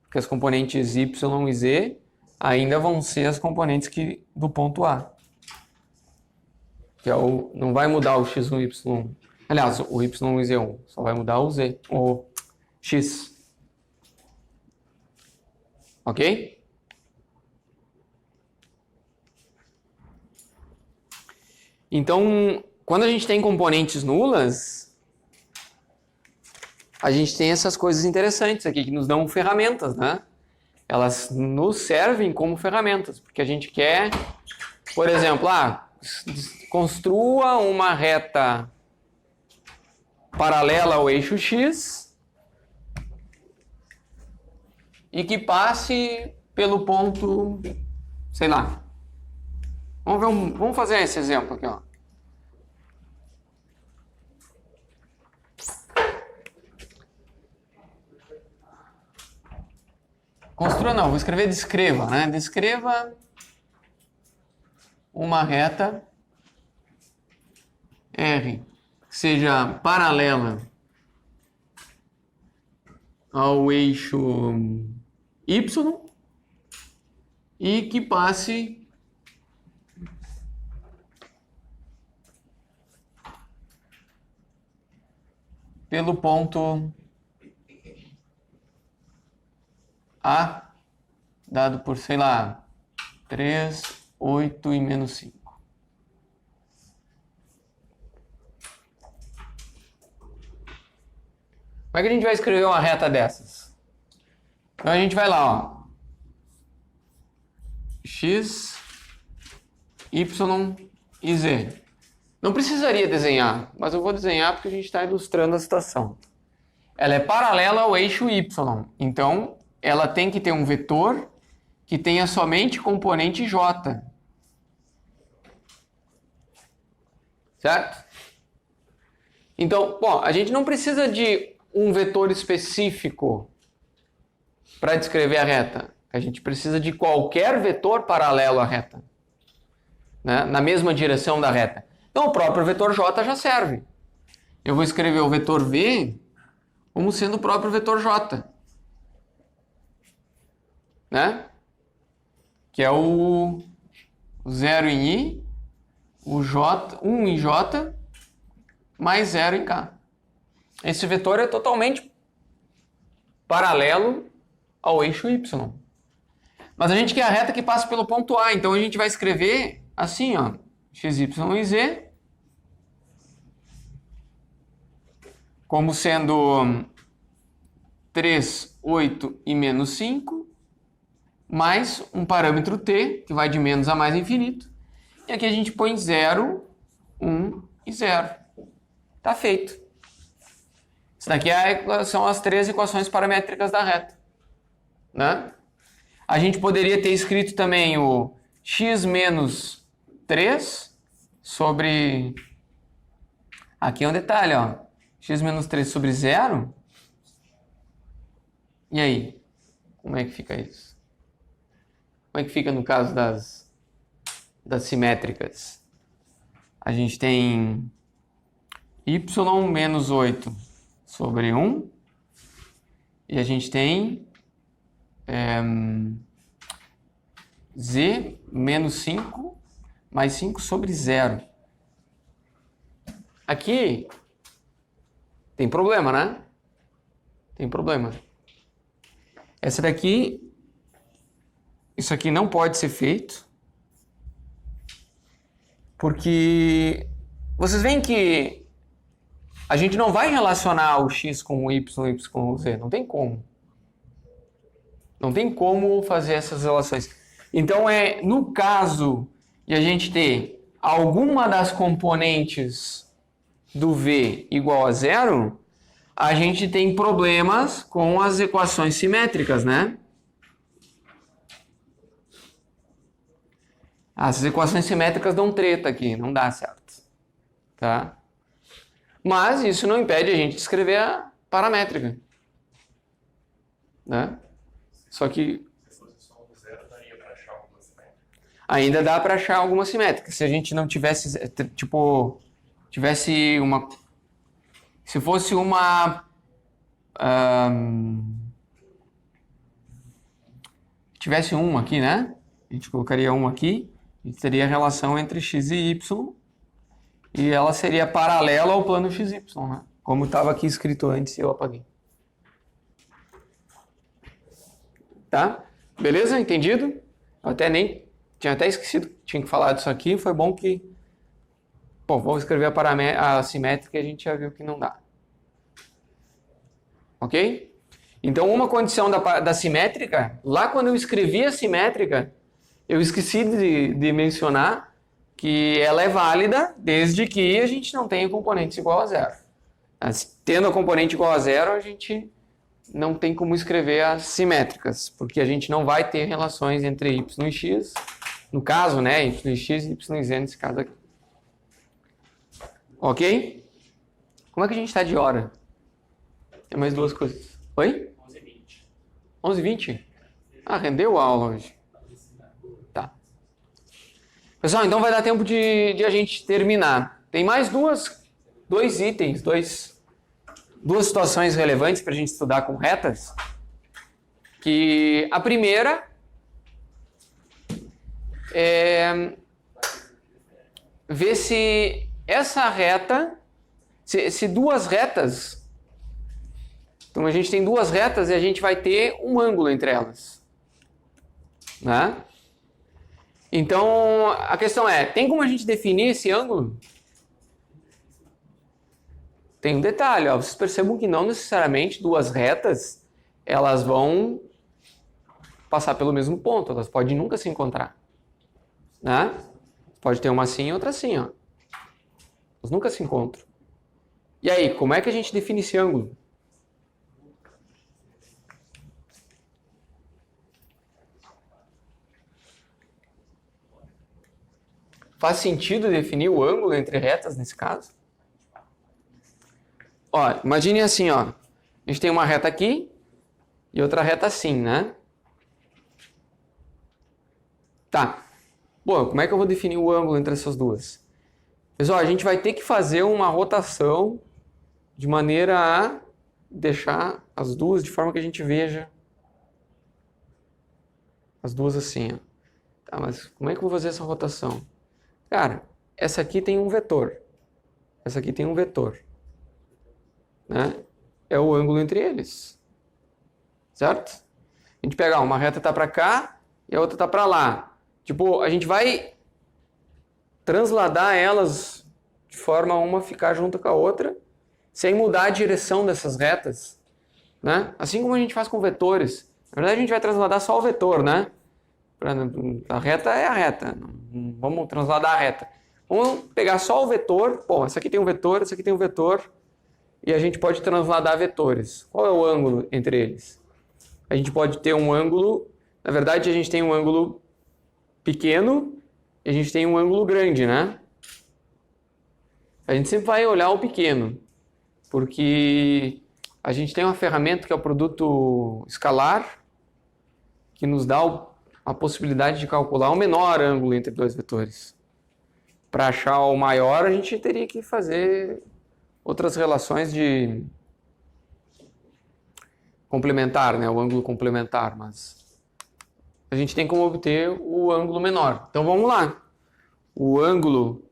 Porque as componentes y e z ainda vão ser as componentes do ponto A. Que é não vai mudar o x, o y. Aliás, o y e z1. Só vai mudar o z, o x. Ok? Então, quando a gente tem componentes nulas, a gente tem essas coisas interessantes aqui que nos dão ferramentas, né? Elas nos servem como ferramentas, porque a gente quer, por exemplo, construa uma reta paralela ao eixo x e que passe pelo ponto, sei lá. Vamos fazer esse exemplo aqui, ó. Construa não, vou escrever descreva, né? Descreva uma reta R que seja paralela ao eixo Y e que passe pelo ponto A, dado por, sei lá, 3, 8 e menos 5. Como é que a gente vai escrever uma reta dessas? Então a gente vai lá, ó. X, Y e Z. Não precisaria desenhar, mas eu vou desenhar porque a gente está ilustrando a situação. Ela é paralela ao eixo Y, então ela tem que ter um vetor que tenha somente componente J. Certo? Então, bom, a gente não precisa de um vetor específico para descrever a reta. A gente precisa de qualquer vetor paralelo à reta, né? Na mesma direção da reta. Então o próprio vetor J já serve. Eu vou escrever o vetor V como sendo o próprio vetor J, né? Que é o 0 em I, o J, 1 em J, mais 0 em K. Esse vetor é totalmente paralelo ao eixo Y. Mas a gente quer a reta que passa pelo ponto A, então a gente vai escrever assim, ó, x, y e z, como sendo 3, 8 e menos 5, mais um parâmetro t, que vai de menos a mais infinito. E aqui a gente põe 0, 1 e 0. Tá feito. Isso daqui são as 3 equações paramétricas da reta, né? A gente poderia ter escrito também o x menos 3 sobre... Aqui é um detalhe, ó. X menos 3 sobre 0. E aí? Como é que fica isso? Como é que fica no caso das simétricas? A gente tem y menos 8 sobre 1. E a gente tem z menos 5 mais 5 sobre 0. Aqui tem problema, né? Tem problema. Essa daqui, isso aqui não pode ser feito, porque vocês veem que a gente não vai relacionar o x com o y com o z, não tem como. Não tem como fazer essas relações. Então, no caso de a gente ter alguma das componentes do v igual a 0, a gente tem problemas com as equações simétricas, né? As equações simétricas dão treta aqui, não dá certo, tá? Mas isso não impede a gente de escrever a paramétrica, né? Só que ainda dá para achar alguma simétrica. Se a gente não tivesse, tipo, se fosse uma tivesse um aqui, né? A gente colocaria um aqui, a gente teria a relação entre x e y, e ela seria paralela ao plano XY, né? Como estava aqui escrito antes e eu apaguei. Tá? Beleza? Entendido? Eu tinha até esquecido que tinha que falar disso aqui, foi bom que... Bom, vou escrever a simétrica e a gente já viu que não dá. Ok? Então, uma condição da simétrica, lá quando eu escrevi a simétrica, eu esqueci de mencionar que ela é válida desde que a gente não tenha componentes igual a zero. Tendo a componente igual a zero, a gente não tem como escrever as simétricas, porque a gente não vai ter relações entre y e x, no caso, né, y e x e y e z nesse caso aqui. Ok? Como é que a gente está de hora? Tem mais duas coisas. Oi? 11h20. 11h20? Ah, rendeu a aula hoje. Tá. Pessoal, então vai dar tempo de a gente terminar. Tem mais dois itens, duas situações relevantes para a gente estudar com retas. Que a primeira é ver se essa reta, se duas retas, então a gente tem duas retas e a gente vai ter um ângulo entre elas, né? Então a questão é, tem como a gente definir esse ângulo? Tem um detalhe, ó, vocês percebam que não necessariamente duas retas elas vão passar pelo mesmo ponto, elas podem nunca se encontrar, né? Pode ter uma assim e outra assim, ó. Elas nunca se encontram. E aí, como é que a gente define esse ângulo? Faz sentido definir o ângulo entre retas nesse caso? Ó, imagine assim, ó. A gente tem uma reta aqui e outra reta assim, né? Tá. Bom, como é que eu vou definir o ângulo entre essas duas? Pessoal, a gente vai ter que fazer uma rotação de maneira a deixar as duas de forma que a gente veja as duas assim, ó. Tá, mas como é que eu vou fazer essa rotação? Cara, essa aqui tem um vetor. Essa aqui tem um vetor. Né? É o ângulo entre eles. Certo? A gente pega uma reta tá para cá e a outra tá para lá. Tipo, a gente vai transladar elas de forma a uma ficar junto com a outra, sem mudar a direção dessas retas, né? Assim como a gente faz com vetores. Na verdade, a gente vai transladar só o vetor, né? A reta é a reta. Não vamos transladar a reta. Vamos pegar só o vetor. Bom, essa aqui tem um vetor, essa aqui tem um vetor. E a gente pode transladar vetores. Qual é o ângulo entre eles? A gente pode ter um ângulo... Na verdade, a gente tem um ângulo pequeno e a gente tem um ângulo grande, né? A gente sempre vai olhar o pequeno, porque a gente tem uma ferramenta que é o produto escalar, que nos dá a possibilidade de calcular o menor ângulo entre dois vetores. Para achar o maior, a gente teria que fazer outras relações de complementar, né? O ângulo complementar, mas a gente tem como obter o ângulo menor. Então vamos lá. O ângulo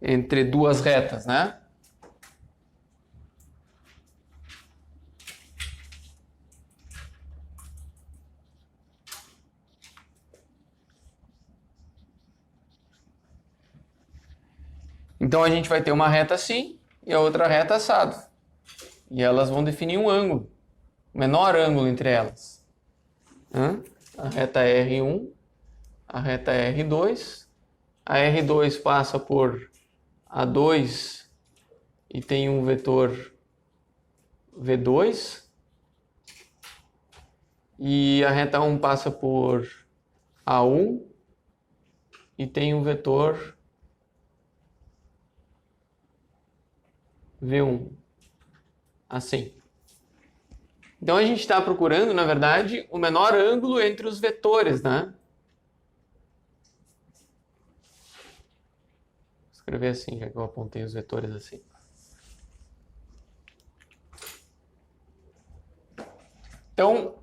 entre duas retas, né? Então a gente vai ter uma reta assim e a outra reta assado. E elas vão definir um ângulo, o menor ângulo entre elas. A reta R1, a reta R2. A R2 passa por A2 e tem um vetor V2. E a reta 1 passa por A1 e tem um vetor V1. Assim. Então a gente está procurando, na verdade, o menor ângulo entre os vetores, né? Vou escrever assim, já que eu apontei os vetores assim. Então,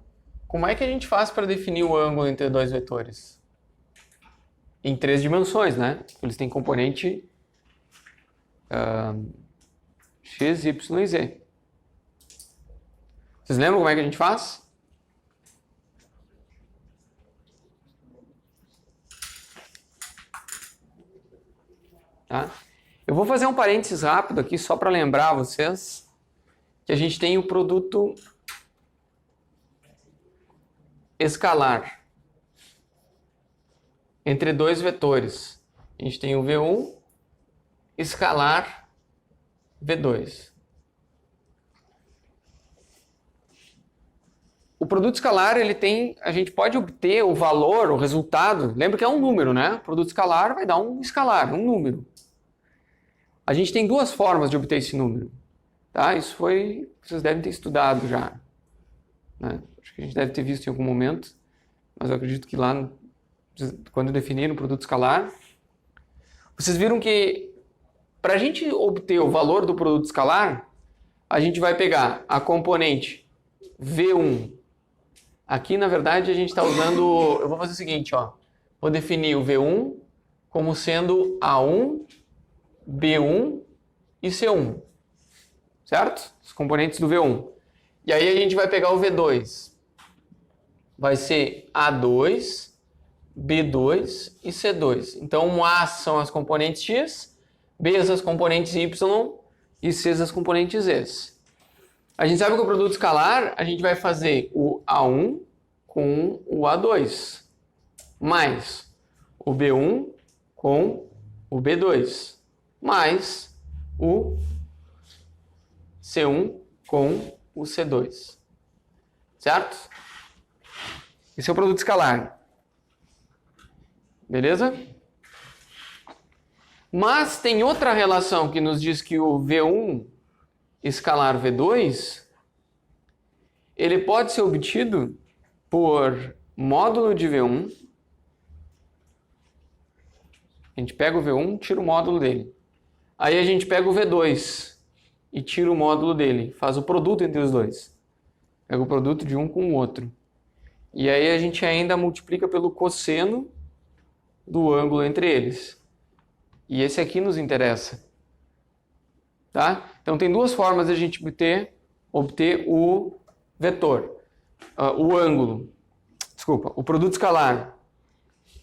como é que a gente faz para definir o ângulo entre dois vetores? Em 3 dimensões, né? Eles têm componente x, y e z. Vocês lembram como é que a gente faz? Tá? Eu vou fazer um parênteses rápido aqui só para lembrar vocês que a gente tem o produto escalar entre dois vetores. A gente tem o V1 escalar V2. O produto escalar, a gente pode obter o valor, o resultado, lembra que é um número, né? O produto escalar vai dar um escalar, um número. A gente tem 2 formas de obter esse número, tá? Isso vocês devem ter estudado já, né? Acho que a gente deve ter visto em algum momento, mas eu acredito que lá, quando definiram o produto escalar, vocês viram que para a gente obter o valor do produto escalar, a gente vai pegar a componente V1. Aqui, na verdade, a gente está usando... Eu vou fazer o seguinte, ó. Vou definir o V1 como sendo A1, B1 e C1. Certo? Os componentes do V1. E aí a gente vai pegar o V2. Vai ser A2, B2 e C2. Então, A são as componentes X, B as componentes Y e C as componentes Z. A gente sabe que o produto escalar, a gente vai fazer o A1 com o A2, mais o B1 com o B2, mais o C1 com o C2. Certo? Esse é o produto escalar. Beleza? Mas tem outra relação que nos diz que o V1 escalar V2, ele pode ser obtido por módulo de V1. A gente pega o V1, tira o módulo dele. Aí a gente pega o V2 e tira o módulo dele. Faz o produto entre os dois. Pega o produto de um com o outro. E aí a gente ainda multiplica pelo cosseno do ângulo entre eles. E esse aqui nos interessa. Tá? Então tem 2 formas de a gente obter o vetor. O ângulo. Desculpa, o produto escalar.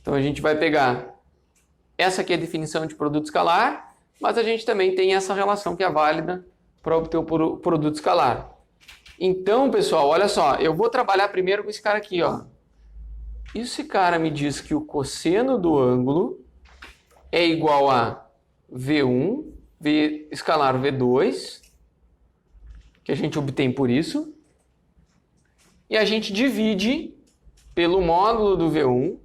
Então a gente vai pegar... Essa aqui é a definição de produto escalar, mas a gente também tem essa relação que é válida para obter o produto escalar. Então, pessoal, olha só, eu vou trabalhar primeiro com esse cara aqui, ó. Esse cara me diz que o cosseno do ângulo é igual a V1, V escalar V2, que a gente obtém por isso, e a gente divide pelo módulo do V1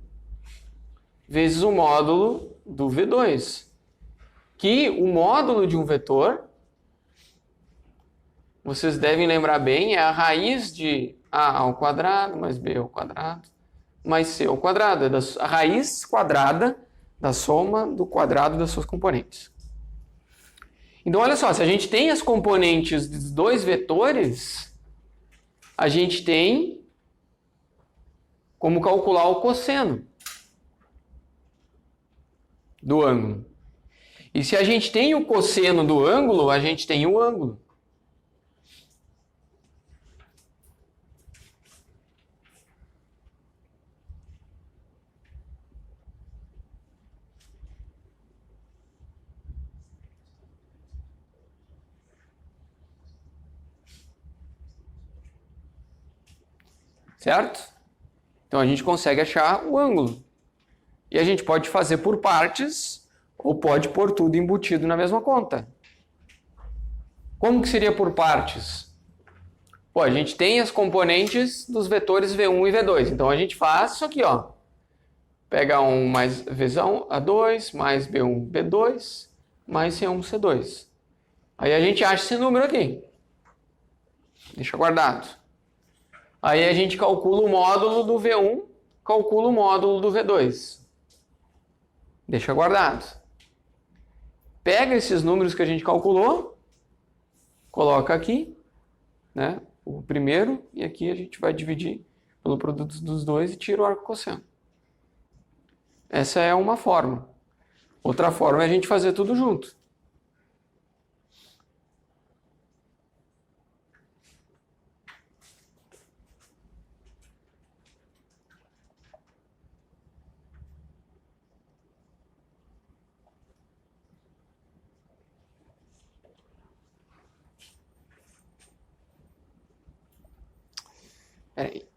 vezes o módulo do V2, que o módulo de um vetor, vocês devem lembrar bem, é a raiz de A ao quadrado mais B ao quadrado mais C ao quadrado, é a raiz quadrada da soma do quadrado das suas componentes. Então, olha só, se a gente tem as componentes dos 2 vetores, a gente tem como calcular o cosseno do ângulo. E se a gente tem o cosseno do ângulo, a gente tem o ângulo. Certo? Então a gente consegue achar o ângulo. E a gente pode fazer por partes ou pode pôr tudo embutido na mesma conta. Como que seria por partes? Pô, a gente tem as componentes dos vetores V1 e V2. Então a gente faz isso aqui, ó. Pega 1 mais V1, A2, mais B1, B2, mais C1, C2. Aí a gente acha esse número aqui. Deixa guardado. Aí a gente calcula o módulo do V1, calcula o módulo do V2. Deixa guardado. Pega esses números que a gente calculou, coloca aqui, né? o primeiro, e aqui a gente vai dividir pelo produto dos dois e tira o arco cosseno. Essa é uma forma. Outra forma é a gente fazer tudo junto. Peraí.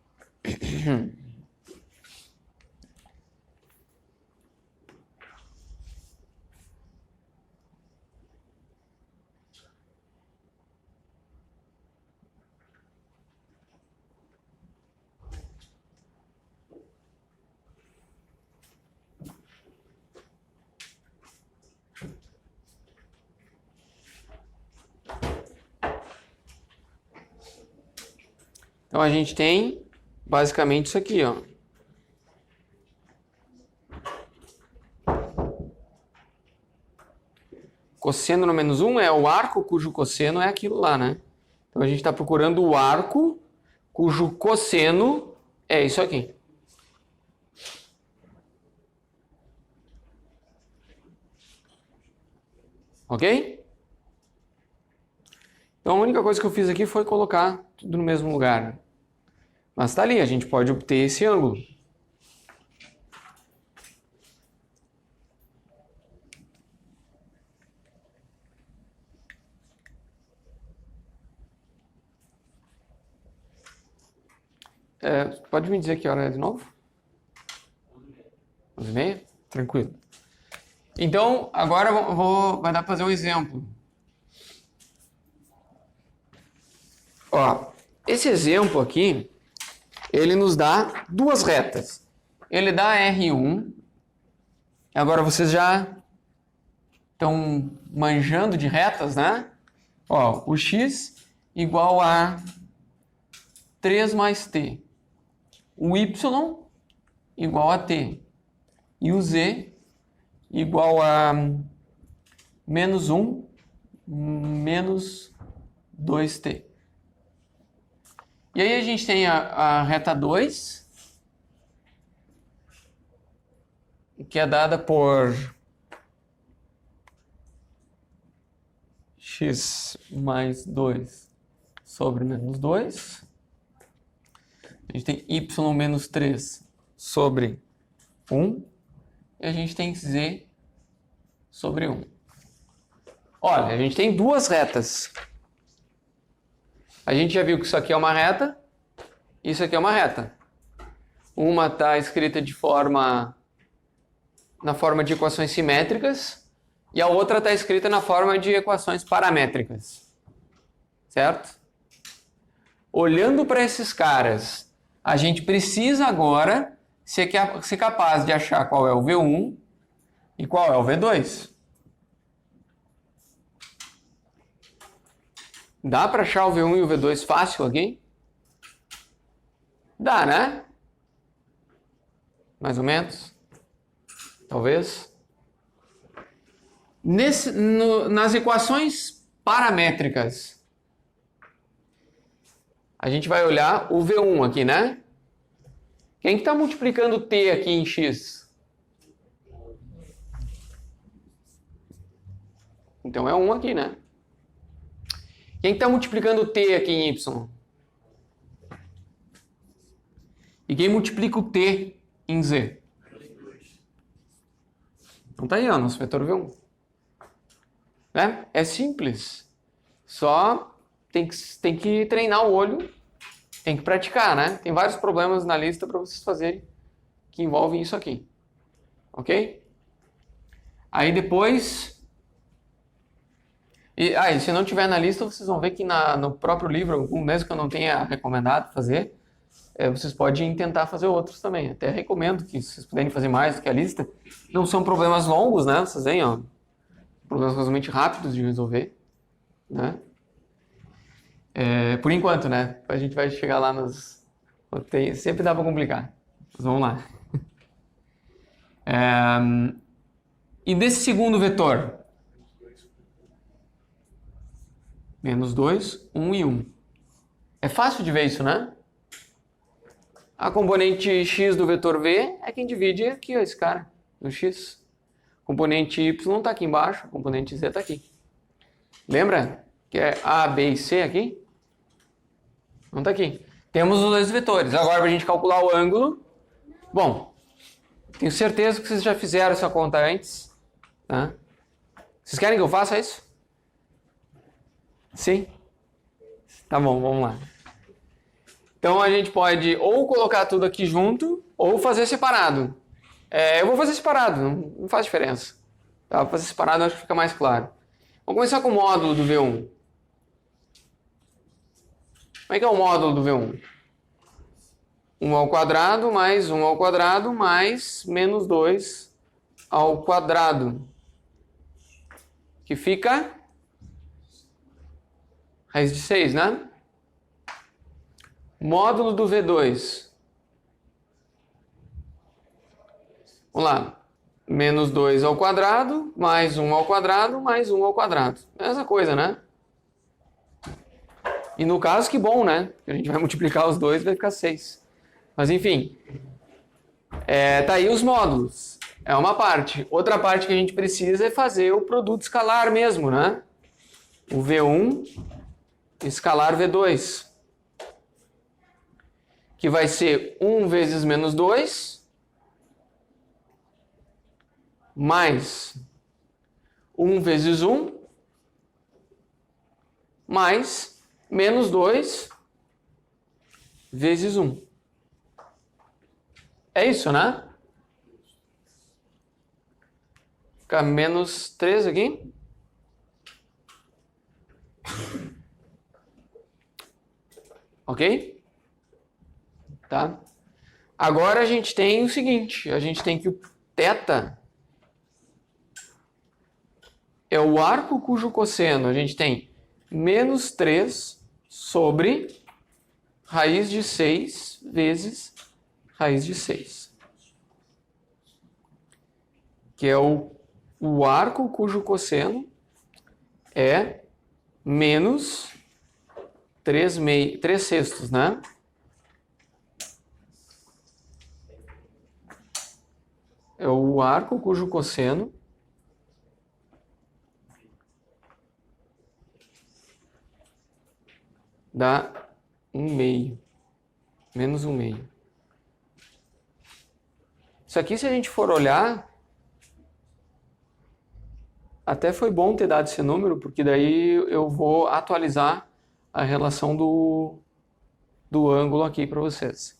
Então a gente tem basicamente isso aqui, ó. Cosseno no menos 1 é o arco cujo cosseno é aquilo lá, né? Então a gente está procurando o arco cujo cosseno é isso aqui. Ok? Então a única coisa que eu fiz aqui foi colocar tudo no mesmo lugar. Mas tá ali, a gente pode obter esse ângulo. Pode me dizer que hora é de novo? 11h30? Tranquilo. Então, agora vai dar para fazer um exemplo. Ó, esse exemplo aqui, ele nos dá duas retas. Ele dá R1. Agora vocês já estão manjando de retas, né? Ó, o x igual a 3 mais t. O y igual a t. E o z igual a menos 1 menos 2t. E aí a gente tem a reta 2, que é dada por x mais 2 sobre menos 2. A gente tem y menos 3 sobre 1. E a gente tem z sobre 1. Olha, a gente tem duas retas. A gente já viu que isso aqui é uma reta, isso aqui é uma reta. Uma está escrita na forma de equações simétricas e a outra está escrita na forma de equações paramétricas. Certo? Olhando para esses caras, a gente precisa agora ser capaz de achar qual é o V1 e qual é o V2. Dá para achar o V1 e o V2 fácil aqui? Dá, né? Mais ou menos. Talvez. Nas equações paramétricas, a gente vai olhar o V1 aqui, né? Quem que está multiplicando t aqui em x? Então é 1 aqui, né? Quem está multiplicando t aqui em y? E quem multiplica o t em z? Então tá aí, ó, nosso vetor V1. Né? É simples. Só tem que treinar o olho, tem que praticar, né? Tem vários problemas na lista para vocês fazerem que envolvem isso aqui. Ok? Aí depois... E se não tiver na lista, vocês vão ver que no próprio livro, mesmo que eu não tenha recomendado fazer, vocês podem tentar fazer outros também. Até recomendo que vocês puderem fazer mais do que a lista. Não são problemas longos, né? Vocês veem, ó. Problemas relativamente rápidos de resolver, né? Por enquanto, né? A gente vai chegar lá nos... Sempre dá para complicar. Mas vamos lá. E desse segundo vetor? Menos 2, 1 e 1. É fácil de ver isso, né? A componente x do vetor v é quem divide aqui, ó, esse cara, do x. A componente y está aqui embaixo, a componente z está aqui. Lembra que é a, b e c aqui? Não está aqui. Temos os dois vetores. Agora, para a gente calcular o ângulo... Bom, tenho certeza que vocês já fizeram essa conta antes. Tá? Vocês querem que eu faça isso? Sim? Tá bom, vamos lá. Então, a gente pode ou colocar tudo aqui junto, ou fazer separado. Eu vou fazer separado, não faz diferença. Tá? Vou fazer separado, acho que fica mais claro. Vamos começar com o módulo do V1. Como é que é o módulo do V1? 1 ao quadrado mais 1 ao quadrado mais menos 2 ao quadrado. Que fica raiz de 6, né? Módulo do V2. Vamos lá. Menos 2 ao quadrado, mais 1 ao quadrado, mais 1 ao quadrado. Mesma coisa, né? E no caso, que bom, né? A gente vai multiplicar os dois e vai ficar 6. Mas enfim. Tá aí os módulos. É uma parte. Outra parte que a gente precisa é fazer o produto escalar mesmo, né? O V1 escalar V2. Que vai ser 1 vezes menos 2 mais 1 vezes 1 mais menos 2 vezes 1. É isso, né? Fica menos 3 aqui. Ok? Tá? Agora a gente tem o seguinte, a gente tem que o θ é o arco cujo cosseno a gente tem menos 3 sobre raiz de 6 vezes raiz de 6. Que é o arco cujo cosseno é menos 3 sextos, né? É o arco cujo cosseno dá 1/2. Menos 1/2. Isso aqui, se a gente for olhar, até foi bom ter dado esse número, porque daí eu vou atualizar a relação do ângulo aqui para vocês.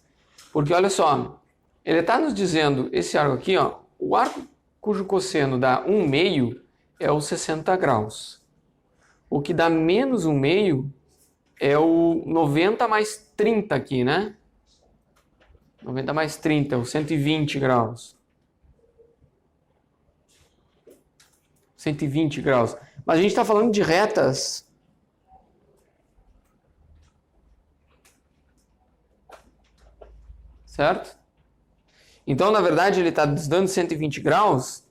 Porque olha só, ele está nos dizendo, esse arco aqui, ó, o arco cujo cosseno dá 1/2 é o 60 graus. O que dá menos 1/2 é o 90 mais 30 aqui, né? 90 mais 30, o 120 graus. 120 graus. Mas a gente está falando de retas. Certo? Então, na verdade, ele está dando 120 graus,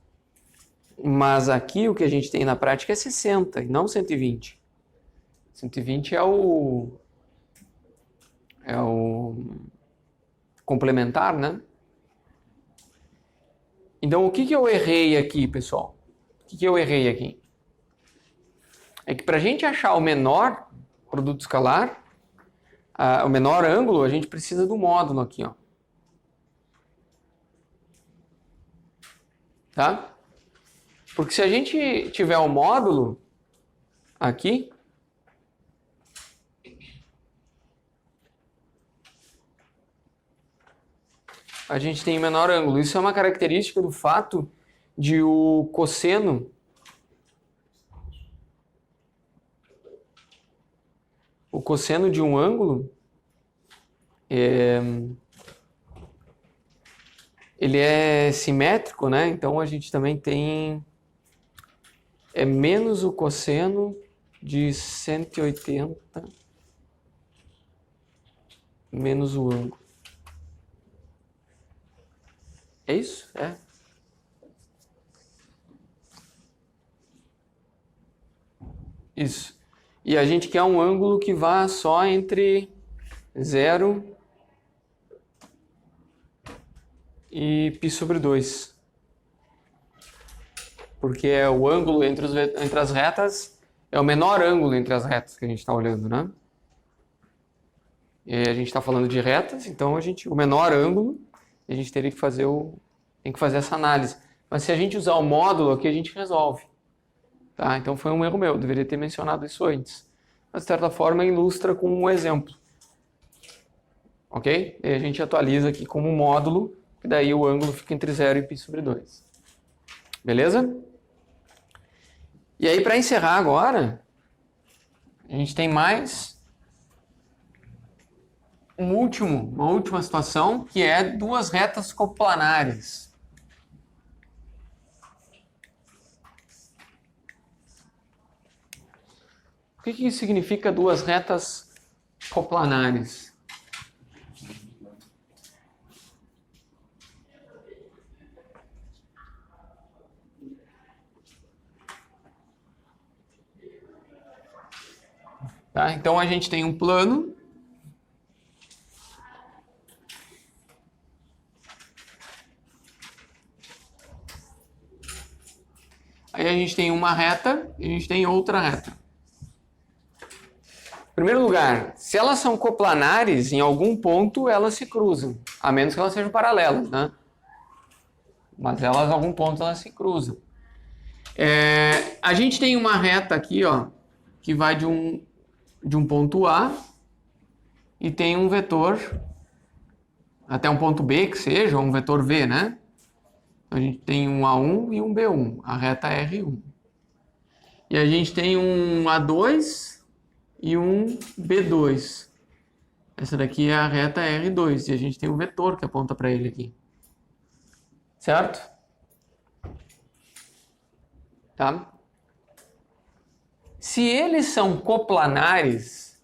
mas aqui o que a gente tem na prática é 60 e não 120. 120 é o complementar, né? Então, o que eu errei aqui, pessoal? O que eu errei aqui? É que para a gente achar o menor produto escalar, o menor ângulo, a gente precisa do módulo aqui, ó. Tá? Porque se a gente tiver o módulo aqui, a gente tem menor ângulo. Isso é uma característica do fato de o cosseno de um ângulo ele é simétrico, né? Então a gente também tem menos o cosseno de 180 menos o ângulo. É isso? É. Isso. E a gente quer um ângulo que vá só entre 0 e π sobre 2. Porque é o ângulo entre as retas, é o menor ângulo entre as retas que a gente está olhando, né? E aí a gente está falando de retas, então o menor ângulo, a gente teria que fazer essa análise. Mas se a gente usar o módulo aqui, a gente resolve. Tá? Então foi um erro meu, eu deveria ter mencionado isso antes. Mas de certa forma ilustra com um exemplo. Ok? E a gente atualiza aqui como módulo, que daí o ângulo fica entre 0 e π sobre 2. Beleza? E aí, para encerrar agora, a gente tem mais uma última situação, que é duas retas coplanares. O que significa duas retas coplanares? Tá? Então a gente tem um plano. Aí a gente tem uma reta e a gente tem outra reta. Em primeiro lugar, se elas são coplanares, em algum ponto elas se cruzam, a menos que elas sejam paralelas, né? Mas elas, em algum ponto, elas se cruzam. A gente tem uma reta aqui, ó, que vai de um ponto A e tem um vetor até um ponto B, que seja, ou um vetor V, né? A gente tem um A1 e um B1, a reta R1. E a gente tem um A2 e um B2. Essa daqui é a reta R2 e a gente tem um vetor que aponta para ele aqui. Certo? Tá? Se eles são coplanares,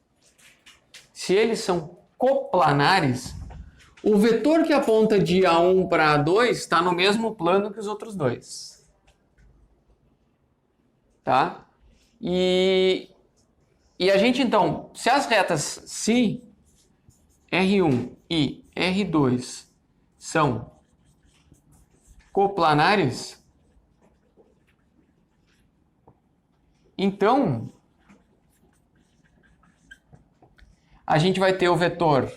o vetor que aponta de A1 para A2 está no mesmo plano que os outros dois. Tá? E a gente, então, se as retas se R1 e R2 são coplanares, então a gente vai ter o vetor.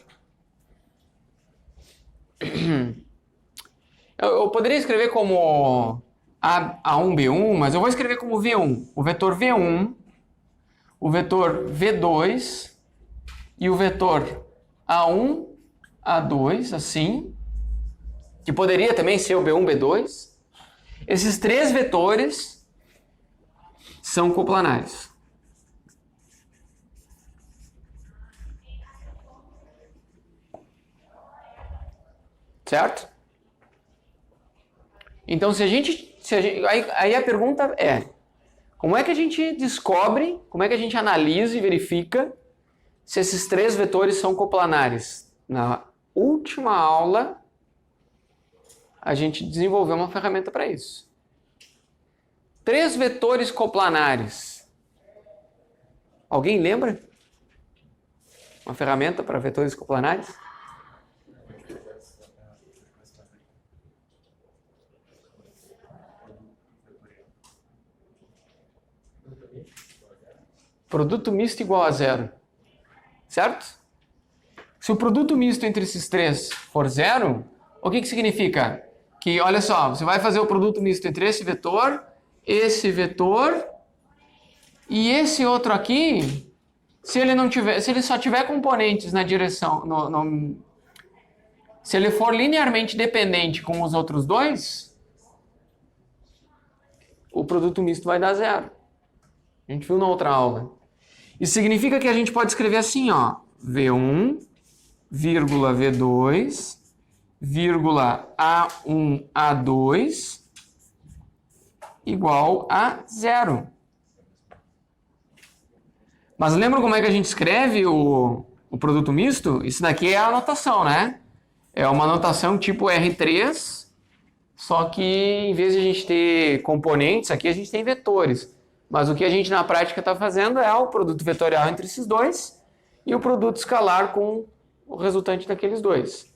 Eu poderia escrever como A1B1, mas eu vou escrever como V1. O vetor V1, o vetor V2 e o vetor A1, A2, assim, que poderia também ser o B1, B2. Esses três vetores são coplanares. Certo? Então, aí a pergunta é, como é que a gente descobre, como é que a gente analisa e verifica se esses três vetores são coplanares? Na última aula, a gente desenvolveu uma ferramenta para isso. Três vetores coplanares. Alguém lembra? Uma ferramenta para vetores coplanares? Produto misto igual a zero. Certo? Se o produto misto entre esses três for zero, o que significa? Que, olha só, você vai fazer o produto misto entre esse vetor e esse outro aqui, se ele só tiver componentes na direção, se ele for linearmente dependente com os outros dois, o produto misto vai dar zero. A gente viu na outra aula. Isso significa que a gente pode escrever assim, ó, V1, vírgula V2, vírgula A1, A2, igual a zero. Mas lembra como é que a gente escreve o produto misto? Isso daqui é a anotação, né? É uma anotação tipo R3, só que em vez de a gente ter componentes, aqui a gente tem vetores. Mas o que a gente na prática está fazendo é o produto vetorial entre esses dois e o produto escalar com o resultante daqueles dois.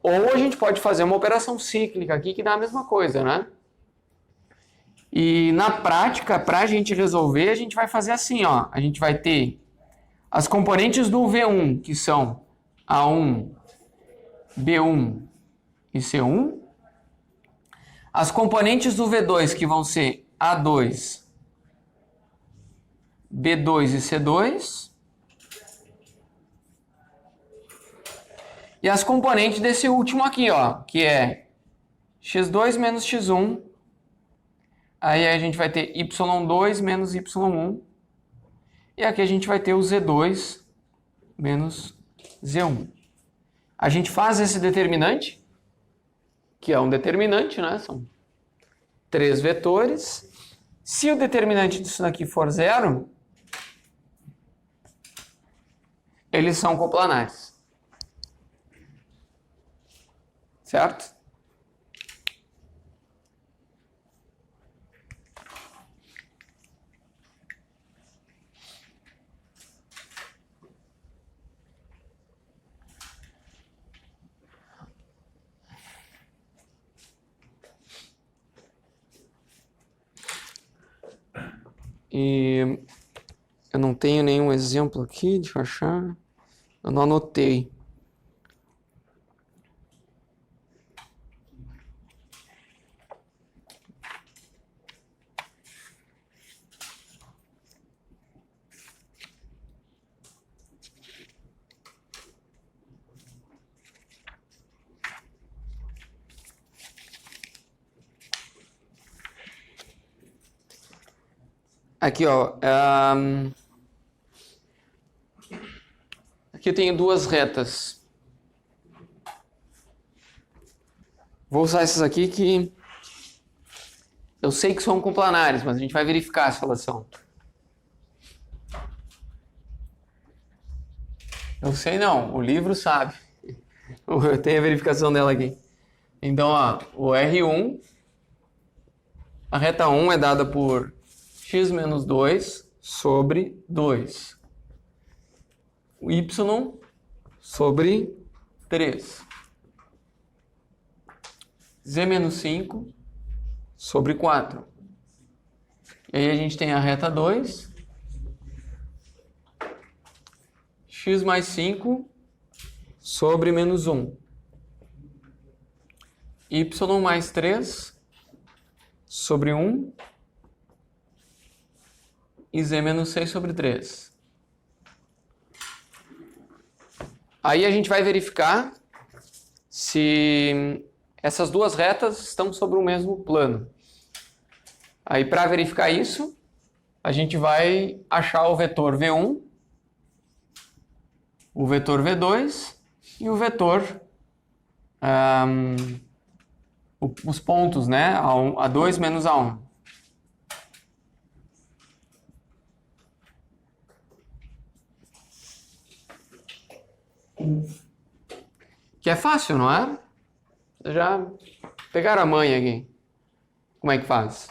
Ou a gente pode fazer uma operação cíclica aqui que dá a mesma coisa, né? E na prática, para a gente resolver, a gente vai fazer assim, ó. A gente vai ter as componentes do V1, que são A1, B1 e C1. As componentes do V2, que vão ser A2, B2 e C2. E as componentes desse último aqui, ó, que é x2 menos x1. Aí a gente vai ter y2 menos y1. E aqui a gente vai ter o z2 menos z1. A gente faz esse determinante, que é um determinante, né? São 3 vetores. Se o determinante disso daqui for 0, eles são coplanares. Certo? E eu não tenho nenhum exemplo aqui, deixa eu achar. Eu não anotei. Aqui, ó. Aqui eu tenho duas retas. Vou usar essas aqui que eu sei que são coplanares, mas a gente vai verificar se elas são. Eu sei não, o livro sabe. Eu tenho a verificação dela aqui. Então, ó, o R1, a reta 1 é dada por x menos 2 sobre 2. O y sobre 3. Z menos 5 sobre 4. E aí a gente tem a reta 2. X mais 5 sobre menos 1. Y mais 3 sobre 1. E Z menos 6 sobre 3. Aí a gente vai verificar se essas duas retas estão sobre o mesmo plano. Aí para verificar isso, a gente vai achar o vetor V1, o vetor V2 e o vetor, os pontos, né? A2 menos A1. Que é fácil, não é? Vocês já pegaram a manha aqui. Como é que faz?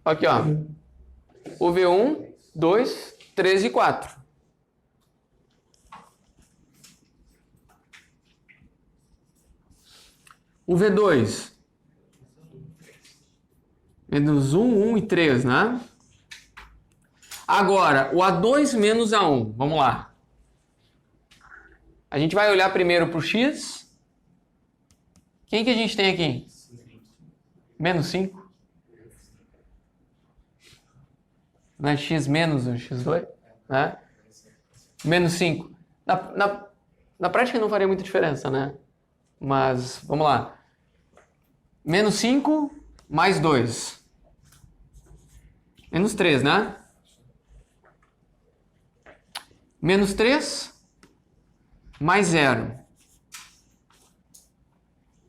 Aqui, ó. O V1, 2, 3 e 4. O V2. Menos 1, 1 e 3, né? Agora, o A2 menos A1. Vamos lá. A gente vai olhar primeiro para o x. Quem que a gente tem aqui? Menos 5. Não é x menos o x2? Né? Menos 5. Na prática não faria muita diferença, né? Mas, vamos lá. Menos 5 mais 2. Menos 3, né? Menos 3 mais 0.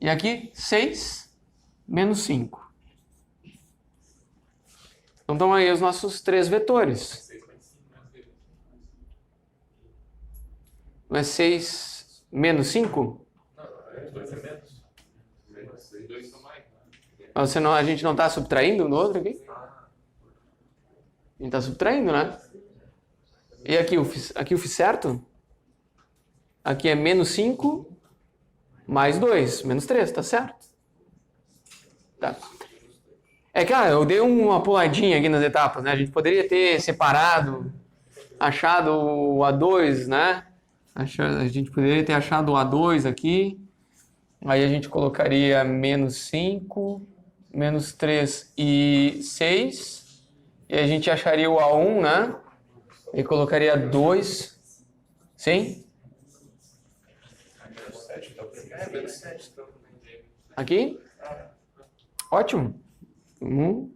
E aqui, 6 menos 5. Então estão aí os nossos 3 vetores. Não é 6 menos 5? Não, 2 é menos. Menos 2 são mais. A gente não está subtraindo no outro aqui? A gente está subtraindo, né? E aqui eu fiz certo? Aqui é menos 5 mais 2, menos 3, tá certo? Tá. É que eu dei uma puladinha aqui nas etapas, né? A gente poderia ter separado, achado o A2, né? A gente poderia ter achado o A2 aqui. Aí a gente colocaria menos 5, menos 3 e 6. E a gente acharia o A1, né? E colocaria 2. Sim? Aqui? Ótimo. Vamos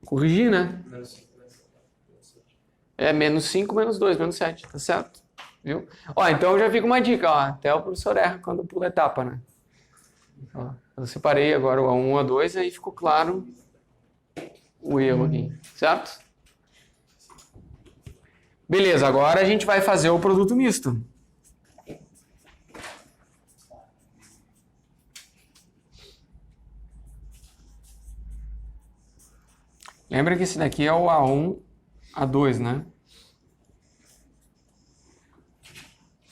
corrigir, né? É menos 5, menos 2, menos 7. Tá certo? Viu? Ó, então já fica uma dica, ó. Até o professor erra quando pula etapa, né? Ó, eu separei agora o A1 e o A2, aí ficou claro o erro aqui. Certo? Beleza, agora a gente vai fazer o produto misto. Lembra que esse daqui é o A1, A2, né?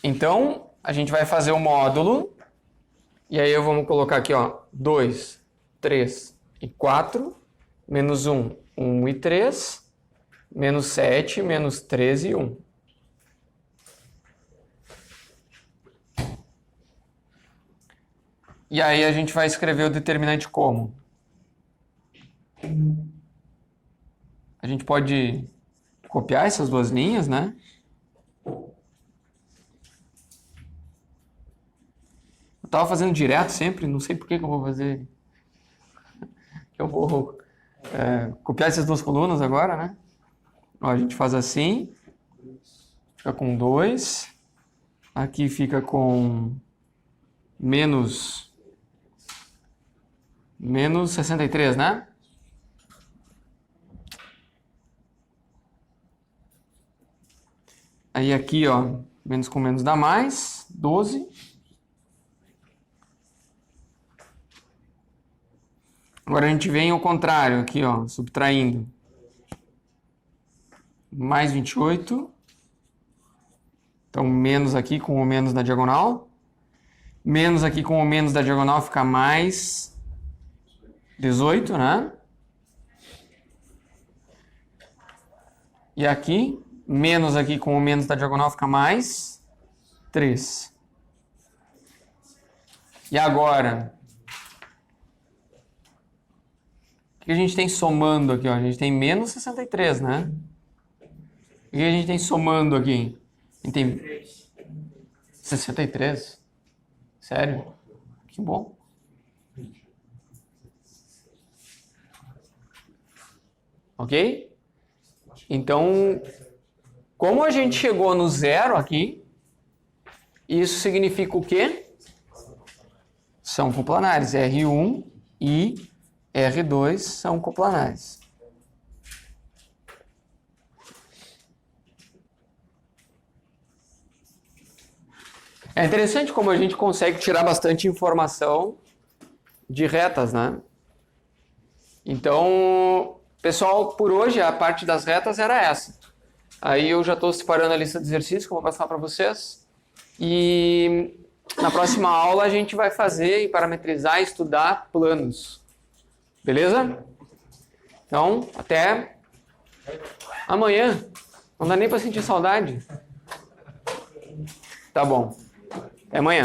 Então, a gente vai fazer o módulo. E aí vamos colocar aqui, ó, 2, 3 e 4. Menos 1, 1 e 3. Menos 7, menos 13 e 1. E aí a gente vai escrever o determinante como? A gente pode copiar essas duas linhas, né? Eu estava fazendo direto sempre, não sei por que eu vou fazer. Eu vou copiar essas duas colunas agora, né? Ó, a gente faz assim, fica com 2. Aqui fica com menos 63, né? Aí aqui, ó, menos com menos dá mais, 12. Agora a gente vem ao contrário, aqui, ó, subtraindo. Mais 28. Então, menos aqui com o menos na diagonal. Menos aqui com o menos da diagonal fica mais 18, né? E aqui, menos aqui com o menos da diagonal fica mais 3. E agora, o que a gente tem somando aqui? Ó? A gente tem menos 63, né? O que a gente tem somando aqui? A gente tem 63? Sério? Que bom. Ok? Então, como a gente chegou no zero aqui, isso significa o quê? São coplanares. R1 e R2 são coplanares. É interessante como a gente consegue tirar bastante informação de retas, né? Então, pessoal, por hoje a parte das retas era essa. Aí eu já estou separando a lista de exercícios que eu vou passar para vocês. E na próxima aula a gente vai fazer e parametrizar e estudar planos. Beleza? Então, até amanhã. Não dá nem para sentir saudade. Tá bom. Até amanhã.